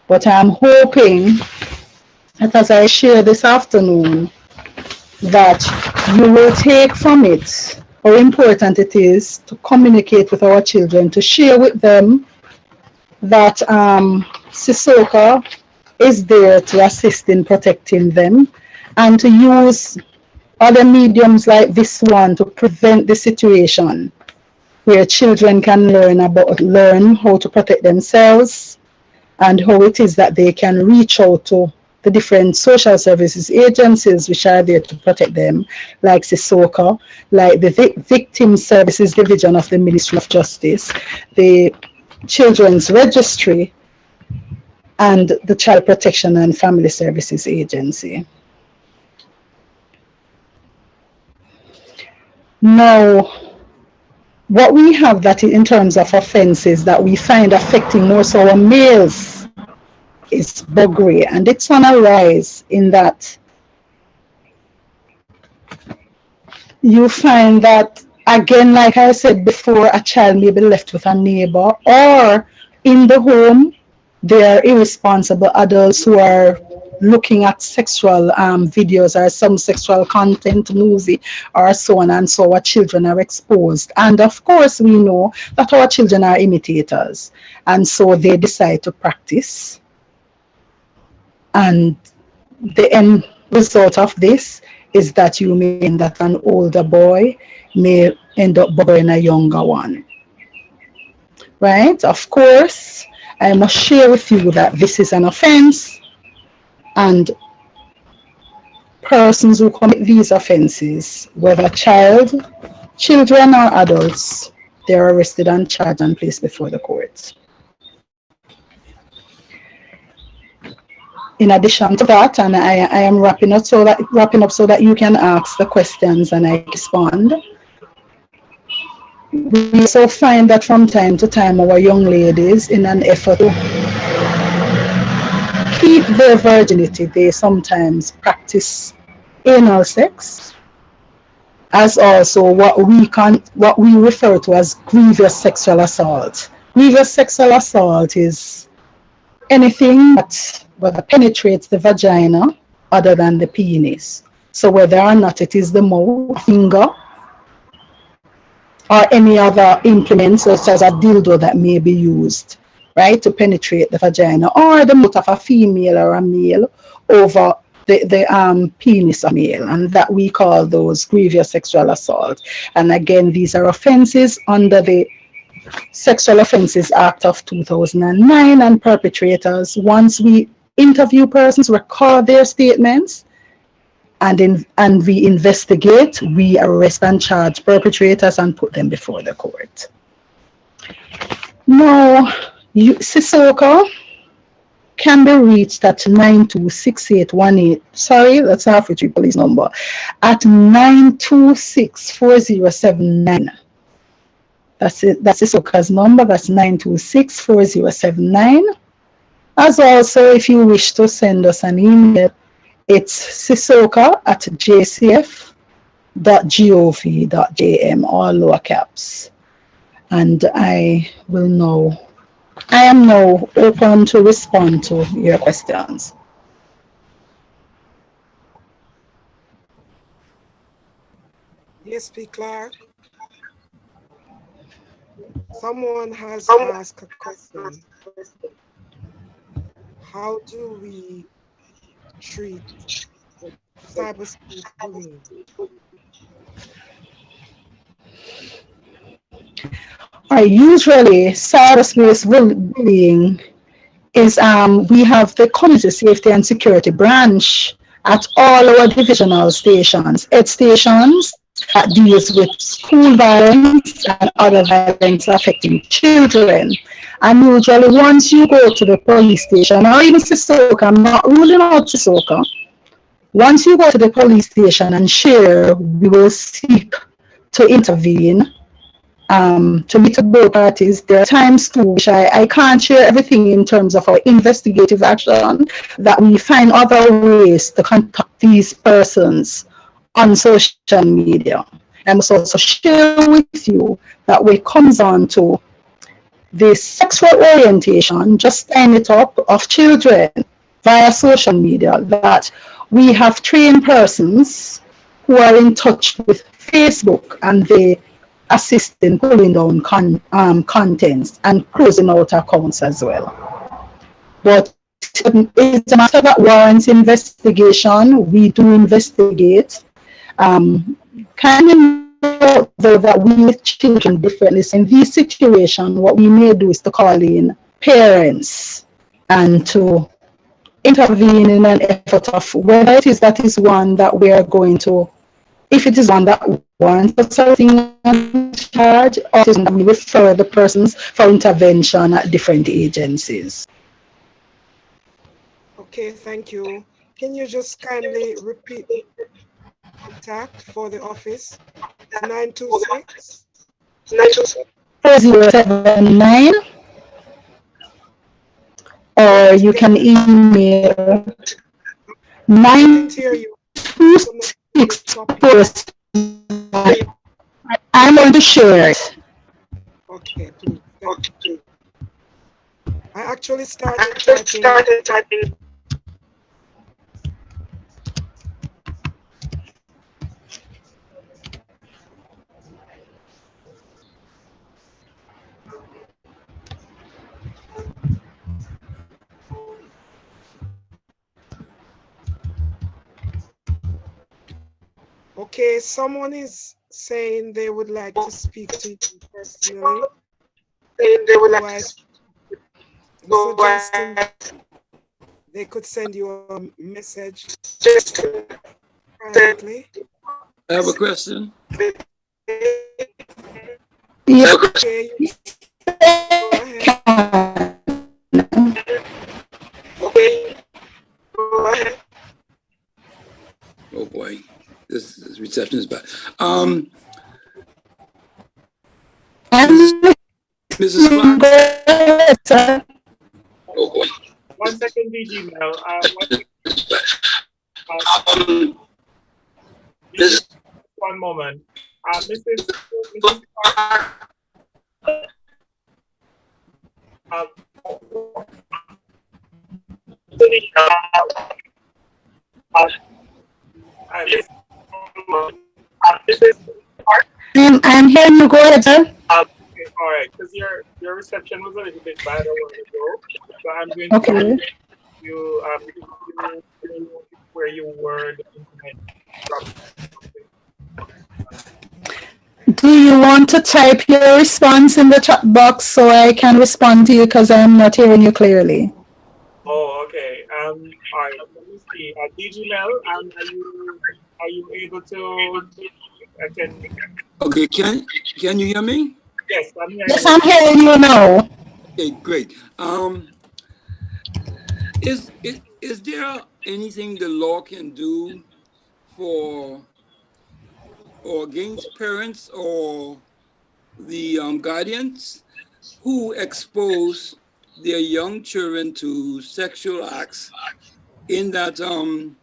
But I'm hoping that as I share this afternoon, that you will take from it how important it is to communicate with our children, to share with them that Sissoko is there to assist in protecting them, and to use other mediums like this one to prevent the situation where children can learn how to protect themselves, and how it is that they can reach out to the different social services agencies which are there to protect them, like Sissoko, like the Victim Services Division of the Ministry of Justice, the Children's Registry, and the Child Protection and Family Services Agency. Now, what we have that in terms of offenses that we find affecting more so our males is buggery, and it's on a rise in that you find that, again, like I said before, a child may be left with a neighbor, or in the home, there are irresponsible adults who are looking at sexual videos or some sexual content, movie, or so on, and so our children are exposed. And of course, we know that our children are imitators, and so they decide to practice. And the end result of this is that you may end that an older boy may end up bugging a younger one. Right? Of course, I must share with you that this is an offense, and persons who commit these offenses, whether children or adults, they are arrested and charged and placed before the courts. In addition to that, and I am wrapping up so that you can ask the questions and I respond. We also find that from time to time our young ladies, in an effort to keep their virginity, they sometimes practice anal sex, as also what we refer to as grievous sexual assault. Grievous sexual assault is anything that whether penetrates the vagina other than the penis. So whether or not it is the mouth, finger, or any other implement such as a dildo that may be used, right, to penetrate the vagina, or the mouth of a female or a male over the penis of a male, and that we call those grievous sexual assault. And again, these are offenses under the Sexual Offences Act of 2009, and perpetrators, once we interview persons, record their statements, and we investigate, we arrest and charge perpetrators and put them before the court. Now, Sissoko can be reached at 926818. Sorry, that's our Half-Way Police number. At 9264079. That's it. That's Sissoko's number. That's 9264079. As also, if you wish to send us an email, it's sissoko@jcf.gov.jm, all lower caps. And I am now open to respond to your questions. Yes, P. Clark. Someone has asked a question. How do we treat cyberspace bullying? Usually, cyberspace bullying is we have the community safety and security branch at all our divisional stations, stations that deals with school violence and other violence affecting children. And usually once you go to the police station, or even Sissoko, I'm not ruling out Sissoko, once you go to the police station and share, we will seek to intervene to meet both parties. There are times too which I can't share everything in terms of our investigative action, that we find other ways to contact these persons on social media. I must also share with you that when it comes on to the sexual orientation, just sign it up, of children via social media, that we have trained persons who are in touch with Facebook, and they assist in pulling down contents and closing out accounts as well. But it's a matter that warrants investigation. We do investigate. Kind of though that we with children differently. So in this situation, what we may do is to call in parents and to intervene in an effort of whether it is that is one that we are going to, if it is one that warrants something on charge, or it is that we refer the persons for intervention at different agencies. Okay, thank you. Can you just kindly repeat contact for the office? 926 4079, or you can email 926. I'm going to share it. Okay, please. I actually started typing. Okay, someone is saying they would like to speak to you personally. Suggesting they could send you a message privately. I have a question. Yeah. Okay, go ahead. Okay. Go ahead. Oh boy, this reception is bad. Mrs. Clark. Oh boy. 1 second, DG Mel. One moment. Mrs. Clark. I'm hearing you. Go ahead, sir. Okay, all right, because your reception was a little bit bad a while ago, so I'm going to you where you were the internet dropped. Do you want to type your response in the chat box so I can respond to you, because I'm not hearing you clearly? Oh, okay. All right. Let me see. DG Mel, are you able to? I can. Okay, can you hear me? Yes, I'm hearing. Yes, I'm hearing you now. Okay, great. Is there anything the law can do for or against parents or the guardians who expose their young children to sexual acts? In that, in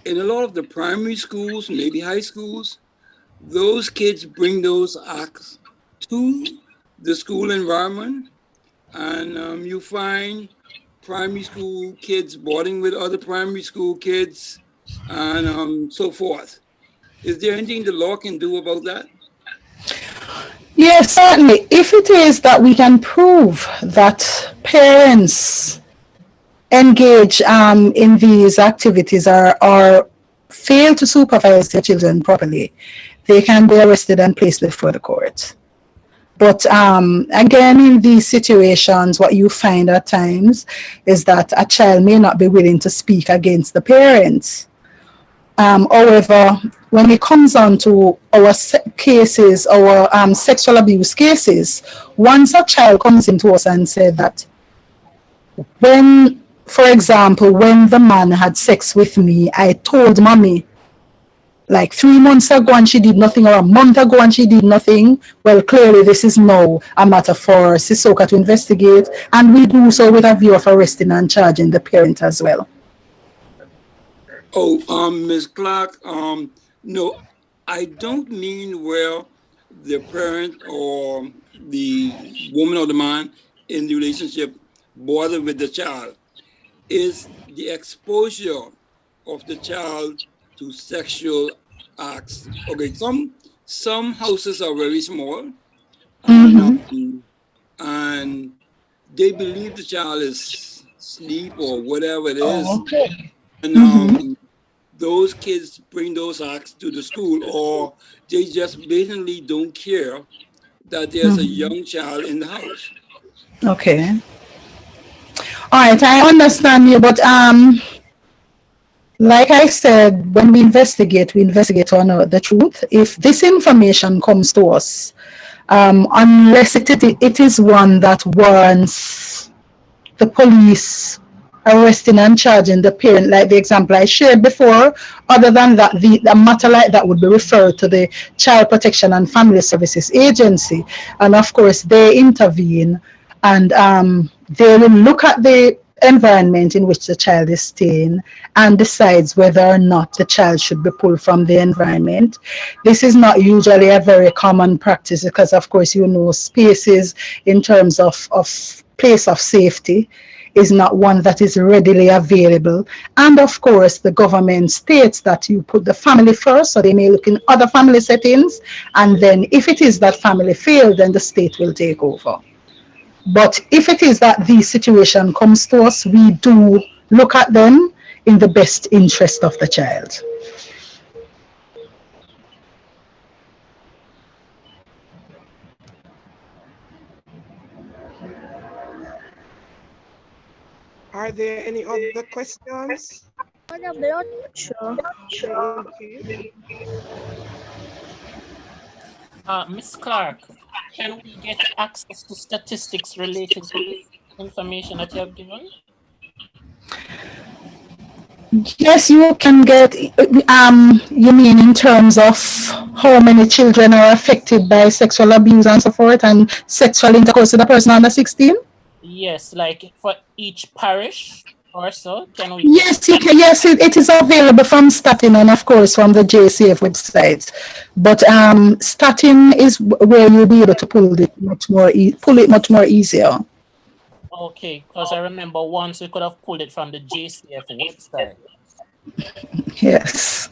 a lot of the primary schools, maybe high schools, those kids bring those acts to the school environment, and you find primary school kids boarding with other primary school kids, and so forth. Is there anything the law can do about that? Yes, certainly. If it is that we can prove that parents engage in these activities or fail to supervise their children properly, they can be arrested and placed before the court. But again, in these situations, what you find at times is that a child may not be willing to speak against the parents. However, when it comes on to our cases, our sexual abuse cases, once a child comes into us and said that when, for example, when the man had sex with me, I told mommy like 3 months ago and she did nothing, or a month ago and she did nothing, well, clearly this is now a matter for CISOCA to investigate, and we do so with a view of arresting and charging the parent as well. Oh, Ms. Clark, no, I don't mean where the parent or the woman or the man in the relationship bother with the child. Is the exposure of the child to sexual acts. Okay, some houses are very small, and they believe the child is asleep or whatever it is. Oh, okay. And those kids bring those acts to the school, or they just blatantly don't care that there's a young child in the house. Okay. All right, I understand you, but like I said, when we investigate to know the truth. If this information comes to us, unless it is one that warrants the police arresting and charging the parent, like the example I shared before. Other than that, the matter like that would be referred to the Child Protection and Family Services Agency. And of course, they intervene and they will look at the environment in which the child is staying and decides whether or not the child should be pulled from the environment. This is not usually a very common practice because, of course, you know, spaces in terms of place of safety is not one that is readily available. And of course, the government states that you put the family first, so they may look in other family settings. And then if it is that family failed, then the state will take over. But if it is that the situation comes to us, we do look at them in the best interest of the child. Are there any other questions? Sure. Ms. Clark, can we get access to statistics related to this information that you have given? Yes, you can get, you mean in terms of how many children are affected by sexual abuse and so forth and sexual intercourse with a person under 16? Yes, like for each parish or so, can we? Yes, you can, yes, it is available from Statin and of course from the JCF website. But Statin is where you'll be able to pull it much more easier. Okay, because I remember once we could have pulled it from the JCF website. Yes.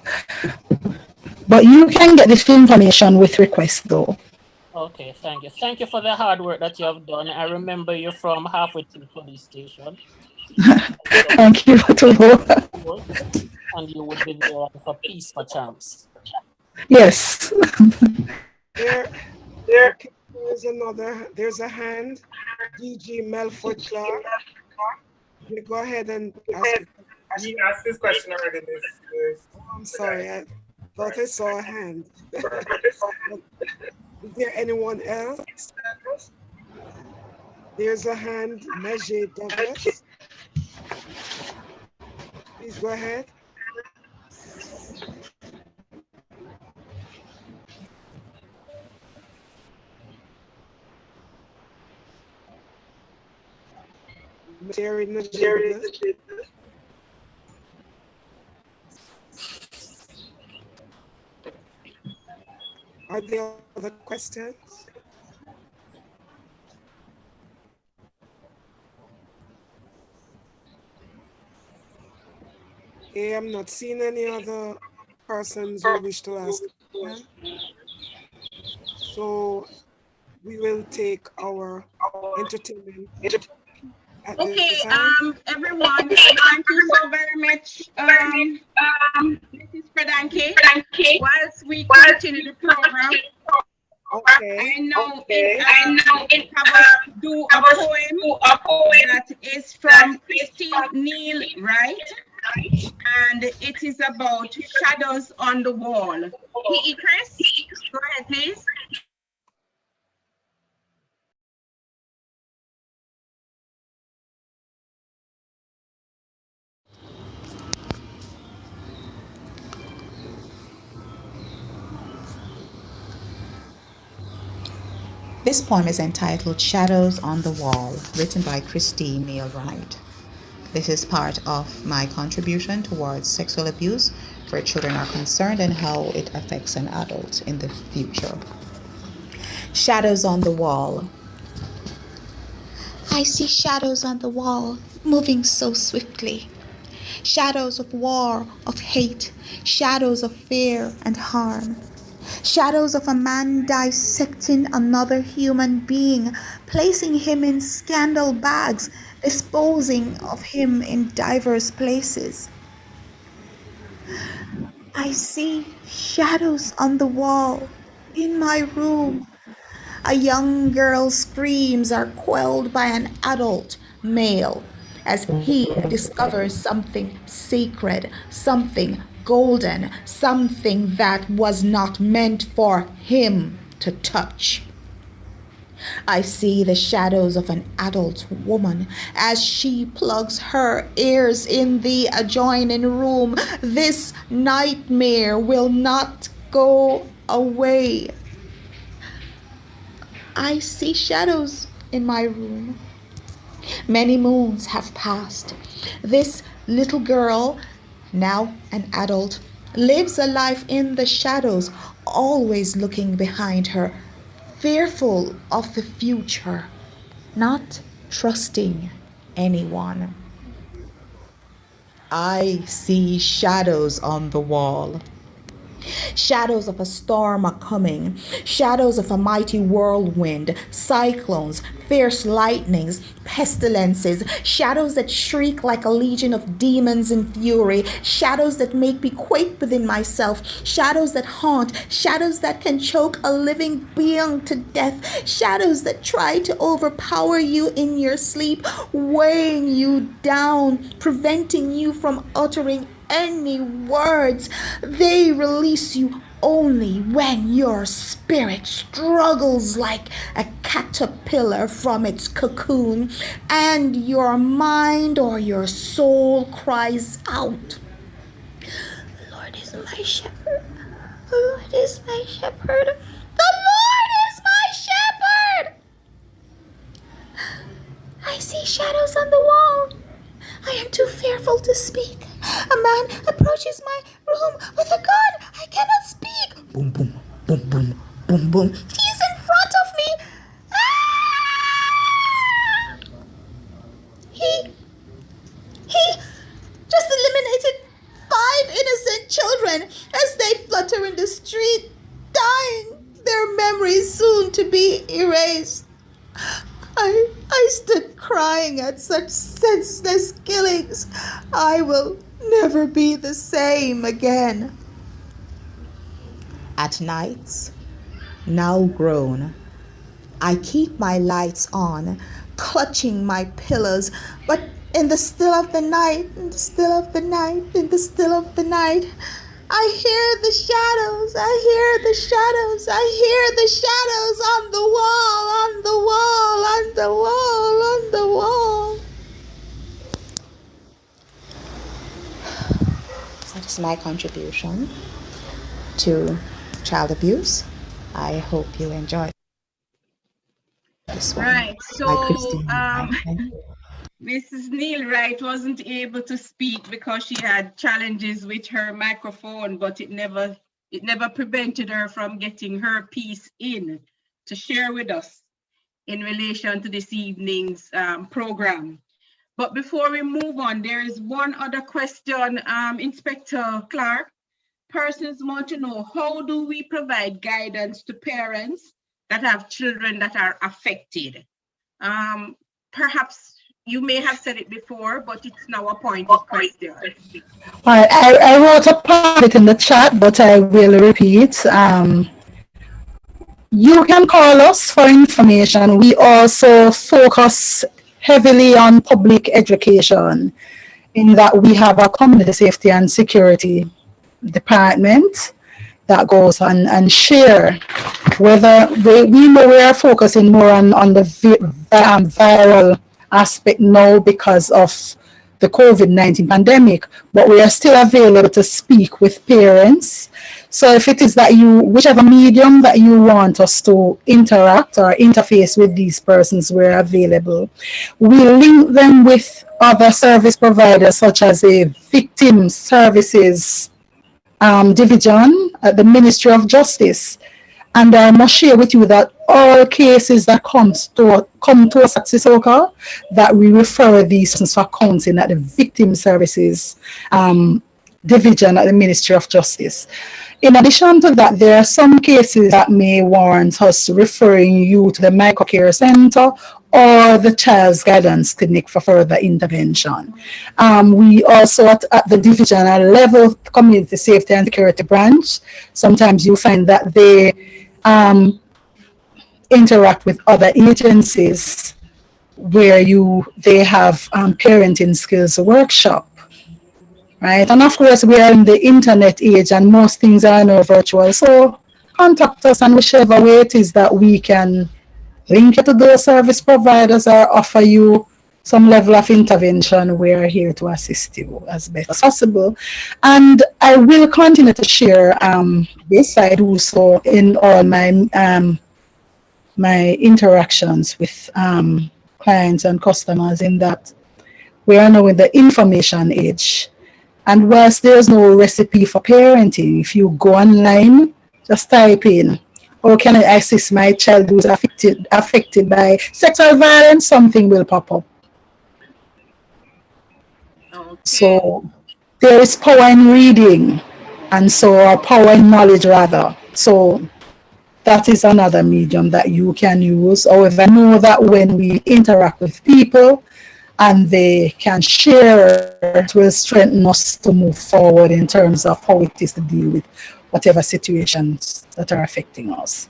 But you can get this information with request though. Okay, thank you. Thank you for the hard work that you have done. I remember you from halfway to the police station. Thank you too. And you would be there for Peace for Champs. Yes. There's a hand. DG Melford Clark. You go ahead and ask. You asked this question already, Miss. Oh, I'm sorry. I thought I saw a hand. Is there anyone else? There's a hand, Measure Douglas. Please go ahead. Are there other questions? Okay, I'm not seeing any other persons who wish to ask. So we will take our entertainment. Okay, everyone, thank you so very much, Mrs. Fredanke. Whilst we continue the program, I know it do a poem that is from Christine Neal, right? And it is about shadows on the wall. P.E. Chris, go ahead, please. This poem is entitled Shadows on the Wall, written by Christine Neal Wright. This is part of my contribution towards sexual abuse where children are concerned and how it affects an adult in the future. Shadows on the wall. I see shadows on the wall, moving so swiftly. Shadows of war, of hate, shadows of fear and harm. Shadows of a man dissecting another human being, placing him in scandal bags, disposing of him in diverse places. I see shadows on the wall in my room. A young girl's screams are quelled by an adult male as he discovers something sacred, something golden, something that was not meant for him to touch. I see the shadows of an adult woman as she plugs her ears in the adjoining room. This nightmare will not go away. I see shadows in my room. Many moons have passed. This little girl, now an adult, lives a life in the shadows, always looking behind her, fearful of the future, not trusting anyone. I see shadows on the wall. Shadows of a storm are coming, shadows of a mighty whirlwind, cyclones, fierce lightnings, pestilences, shadows that shriek like a legion of demons in fury, shadows that make me quake within myself, shadows that haunt, shadows that can choke a living being to death, shadows that try to overpower you in your sleep, weighing you down, preventing you from uttering any words. They release you only when your spirit struggles like a caterpillar from its cocoon and your mind or your soul cries out, "The Lord is my shepherd. The Lord is my shepherd. The Lord is my shepherd." I see shadows on the wall. I am too fearful to speak. A man approaches my room with a gun. I cannot speak. Boom, boom, boom, boom, boom, boom. He's in front of me. Ah! He just eliminated 5 innocent children as they flutter in the street, dying, their memories soon to be erased. I stood crying at such senseless killings. I will never be the same again. At nights, now grown, I keep my lights on, clutching my pillows, but in the still of the night, in the still of the night, in the still of the night, I hear the shadows, I hear the shadows, I hear the shadows on the wall, on the wall, on the wall, on the wall. That is my contribution to child abuse. I hope you enjoy this one. Right, By so Christine Wright. Thank you. Mrs. Neil Wright wasn't able to speak because she had challenges with her microphone, but it never prevented her from getting her piece in to share with us in relation to this evening's program. But before we move on, there is one other question, Inspector Clark. Persons want to know, how do we provide guidance to parents that have children that are affected? Perhaps you may have said it before, but it's now a pointed question. I wrote a part of it in the chat, but I will repeat. You can call us for information. We also focus heavily on public education, in that we have a community safety and security department that goes on and share whether we know we are focusing more on the viral aspect now because of the COVID-19 pandemic, but we are still available to speak with parents. So if it is that whichever medium that you want us to interact or interface with these persons, we're available. We link them with other service providers such as a victim services division at the Ministry of Justice. And I must share with you that all cases that come to us at Sissoka, that we refer these persons for counseling at the Victim Services Division at the Ministry of Justice. In addition to that, there are some cases that may warrant us referring you to the Microcare Center or the Child's Guidance Clinic for further intervention. We also at the divisional level, Community Safety and Security Branch, sometimes you find that they interact with other agencies where they have parenting skills workshop, right? And of course, we are in the internet age and most things are now virtual. So contact us, and whichever way it is that we can link you to those service providers or offer you some level of intervention, we are here to assist you as best as possible. And I will continue to share this. I do so in all my interactions with clients and customers, in that we are now in the information age. And whilst there's no recipe for parenting, if you go online, just type in, how can I assist my child who's affected by sexual violence, something will pop up. So there is power in reading, and so power in knowledge rather. So that is another medium that you can use. However, know that when we interact with people and they can share, it will strengthen us to move forward in terms of how it is to deal with whatever situations that are affecting us.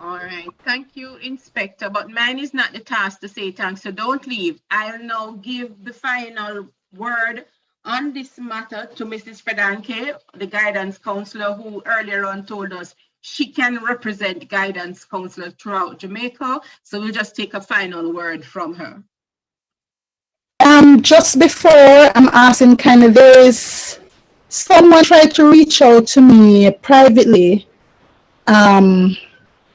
All right, thank you, Inspector. But mine is not the task to say thanks, so don't leave. I'll now give the final word on this matter to Mrs. Fredanke, the guidance counselor, who earlier on told us she can represent guidance counselors throughout Jamaica. So we'll just take a final word from her. Just before I'm asking, there is someone tried to reach out to me privately. I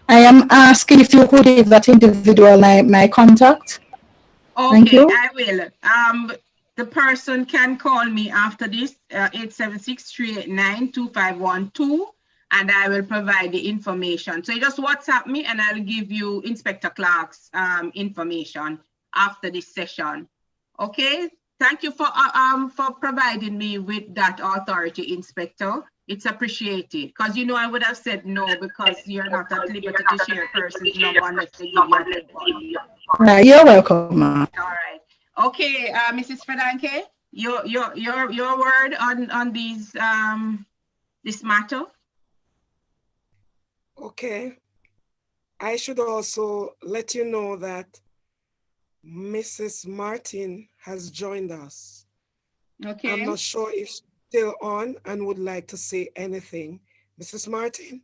am asking if you could give that individual my contact. Okay, Thank you. I will. The person can call me after this, 876-389-2512, and I will provide the information. So you just WhatsApp me and I'll give you Inspector Clark's information after this session. Okay, thank you for providing me with that authority, Inspector. It's appreciated, because you know I would have said no, because you're not at liberty to share person's number unless they give you a number. You're welcome. All right. Okay, Mrs. Fredanke, your word on these this matter. Okay. I should also let you know that Mrs. Martin has joined us. Okay. I'm not sure if she's still on and would like to say anything. Mrs. Martin?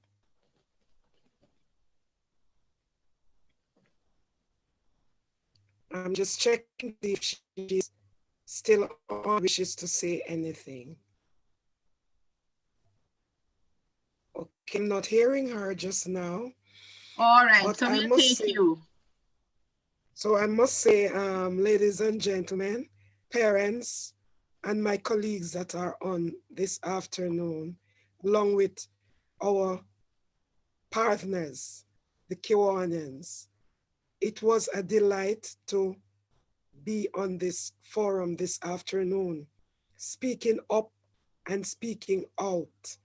I'm just checking if she's still on, wishes to say anything. Okay, I'm not hearing her just now. All right, so we'll take you. So I must say, ladies and gentlemen, parents, and my colleagues that are on this afternoon, along with our partners, the Kiwanis, it was a delight to be on this forum this afternoon. Speaking up and speaking out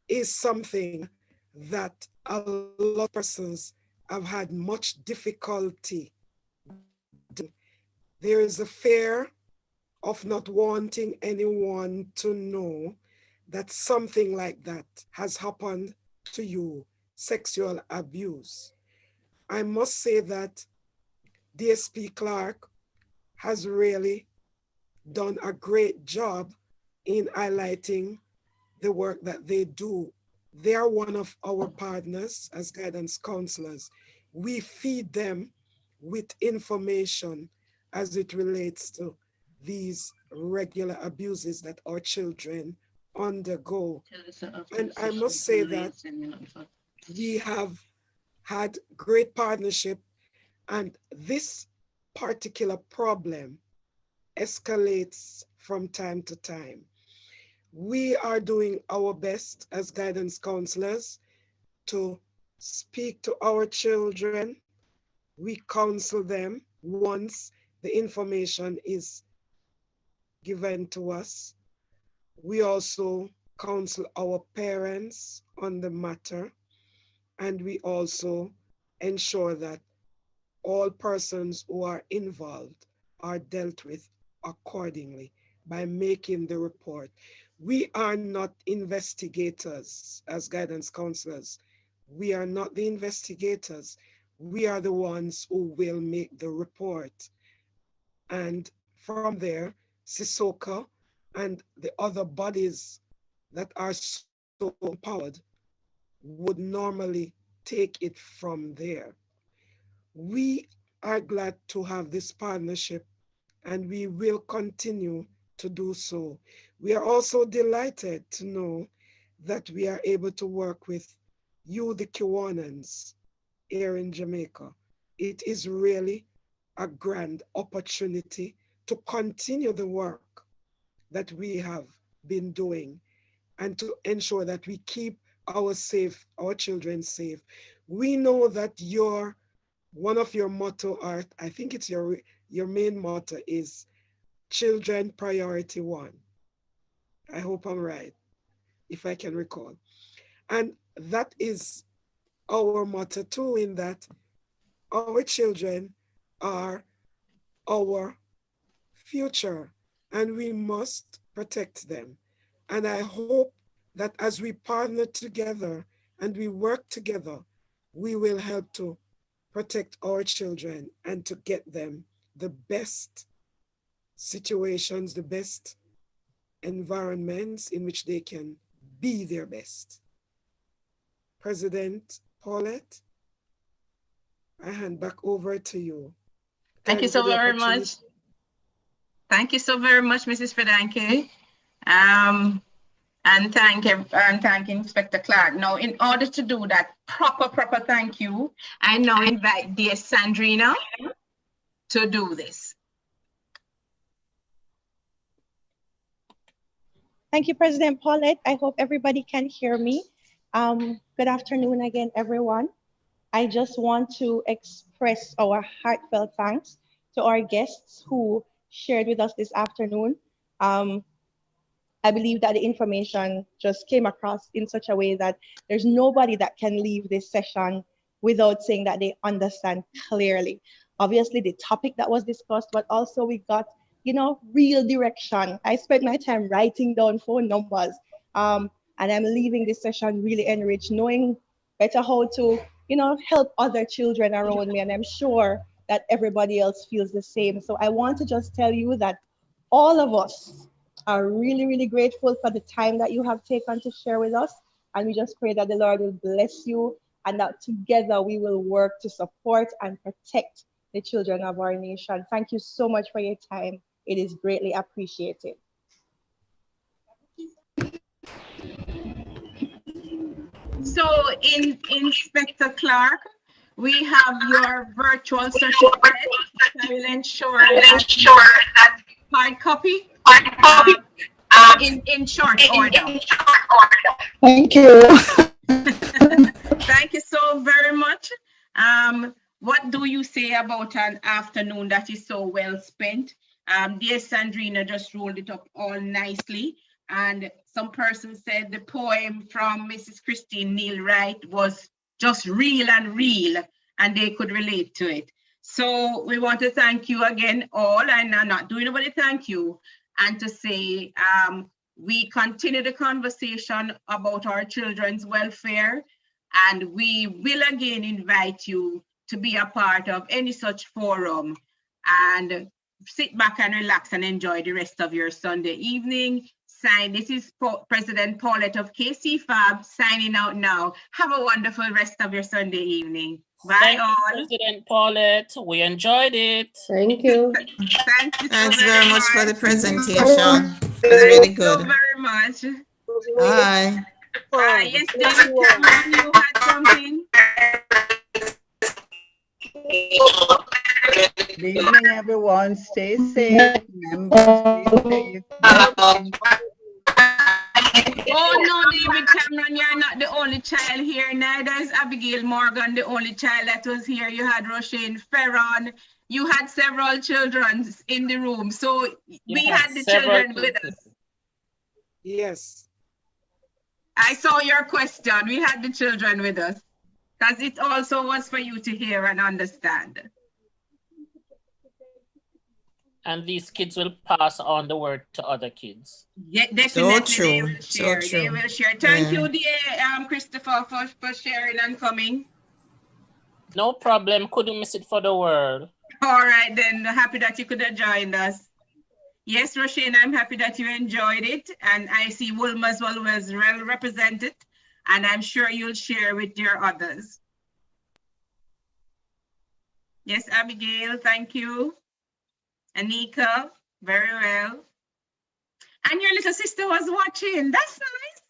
is something that a lot of persons have had much difficulty. There is a fear of not wanting anyone to know that something like that has happened to you, sexual abuse. I must say that DSP Clark has really done a great job in highlighting the work that they do. They are one of our partners as guidance counselors. We feed them with information as it relates to these regular abuses that our children undergo. And I must say that we have had great partnership, and this particular problem escalates from time to time. We are doing our best as guidance counselors to speak to our children. We counsel them once the information is given to us. We also counsel our parents on the matter, and we also ensure that all persons who are involved are dealt with accordingly by making the report. We are not investigators as guidance counselors. We are not the investigators. We are the ones who will make the report. And from there, Sisoko and the other bodies that are so empowered would normally take it from there. We are glad to have this partnership, and we will continue to do so. We are also delighted to know that we are able to work with you, the Kiwanis, here in Jamaica. It is really a grand opportunity to continue the work that we have been doing and to ensure that we keep our children safe. We know that one of your motto, or I think it's your main motto, is children priority one. I hope I'm right, if I can recall. And that is our motto too, in that our children are our future and we must protect them. And I hope that as we partner together and we work together, we will help to protect our children and to get them the best situations, the best environments in which they can be their best. President Paulette, I hand back over to you. Thank you so very much. Thank you so very much, Mrs. Fedanke. And thank Inspector Clark. Now, in order to do that proper thank you, I now invite dear Sandrina to do this. Thank you, President Paulette. I hope everybody can hear me. Good afternoon again, everyone. I just want to express our heartfelt thanks to our guests who shared with us this afternoon. I believe that the information just came across in such a way that there's nobody that can leave this session without saying that they understand clearly. Obviously, the topic that was discussed, but also we got, real direction. I spent my time writing down phone numbers, and I'm leaving this session really enriched, knowing better how to, help other children around me. And I'm sure that everybody else feels the same. So I want to just tell you that all of us are really, really grateful for the time that you have taken to share with us. And we just pray that the Lord will bless you and that together we will work to support and protect the children of our nation. Thank you so much for your time. It is greatly appreciated. So, Inspector Clark, we have your virtual certificate. I will ensure that hard copy in short order. Thank you. Thank you so very much. What do you say about an afternoon that is so well spent? Dear Sandrina just rolled it up all nicely. And some person said the poem from Mrs. Christine Neal Wright was just real, and they could relate to it. So we want to thank you again all, and I'm not doing nobody thank you, and to say we continue the conversation about our children's welfare, and we will again invite you to be a part of any such forum, and sit back and relax and enjoy the rest of your Sunday evening. This is President Paulette of KCFAB signing out now. Have a wonderful rest of your Sunday evening. Bye. Thank all. you, President Paulette. We enjoyed it. Thank you. Thank you so Thanks very much for the presentation. It was Thank really you good. so very much. Bye. Yes, David Cameron, you had something? Good evening, everyone. Stay safe. Remember, stay safe. Oh no, David Cameron, you're not the only child here. Neither is Abigail Morgan the only child that was here. You had Roshane Ferron. You had several children in the room. So we had the children with us. Yes. I saw your question. We had the children with us. Because it also was for you to hear and understand. And these kids will pass on the word to other kids. Yeah, definitely. So true. They will share. So true. They will share. Thank you, dear Christopher, for sharing and coming. No problem. Couldn't miss it for the world. All right, then. Happy that you could have joined us. Yes, Roshane, I'm happy that you enjoyed it. And I see Wilma as well was well represented. And I'm sure you'll share with your others. Yes, Abigail, thank you. Anika, very well. And your little sister was watching. That's nice.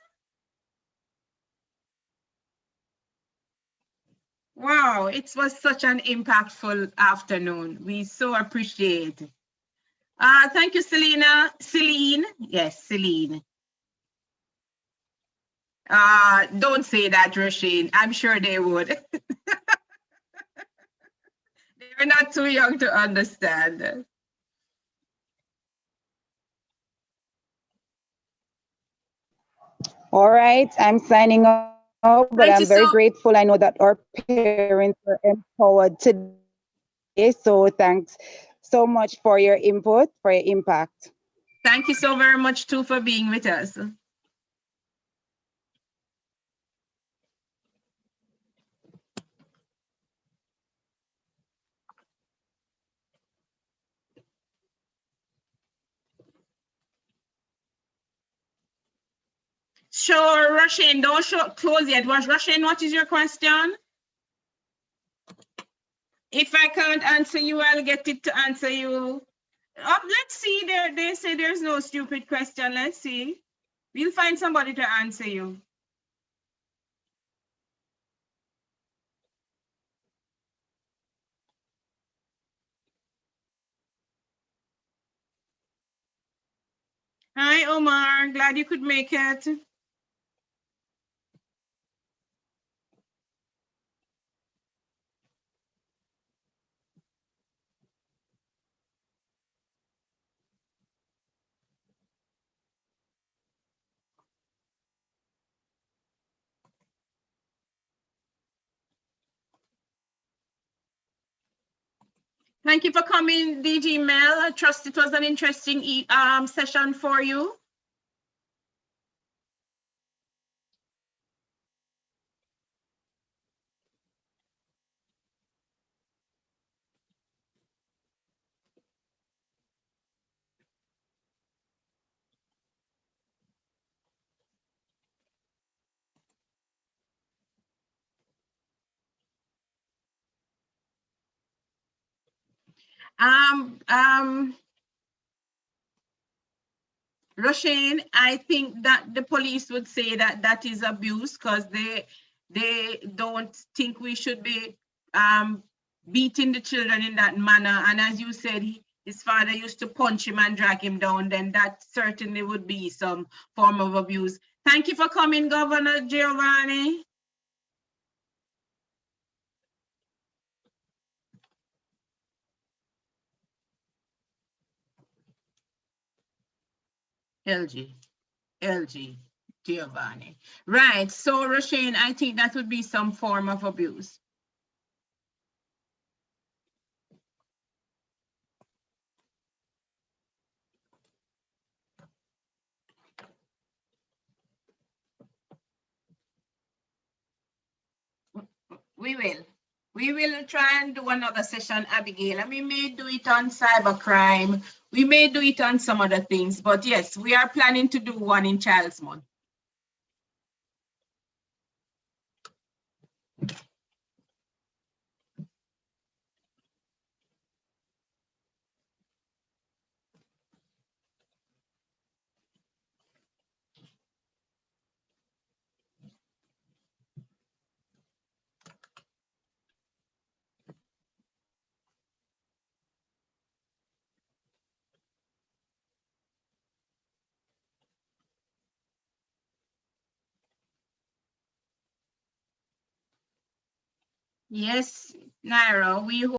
Wow, it was such an impactful afternoon. We so appreciate it. Thank you, Selena. Celine. Yes, Celine. Don't say that, Rasheen. I'm sure they would. They're not too young to understand. All right, I'm signing off, but Thank I'm you very so- grateful. I know that our parents are empowered today. So thanks so much for your input, for your impact. Thank you so very much too for being with us. Sure, Russian, don't close yet. Russian, what is your question? If I can't answer you, I'll get it to answer you. Let's see, they say there's no stupid question. Let's see. We'll find somebody to answer you. Hi, Omar. Glad you could make it. Thank you for coming, DG Mel. I trust it was an interesting session for you. Roshane, I think that the police would say that that is abuse because they don't think we should be beating the children in that manner. And as you said, his father used to punch him and drag him down, then that certainly would be some form of abuse. Thank you for coming, Governor Giovanni. LG, Giovanni. Right, so Roshane, I think that would be some form of abuse. We will. We will try and do another session, Abigail. And we may do it on cybercrime. We may do it on some other things. But yes, we are planning to do one in Child's Month. Yes, Naira, we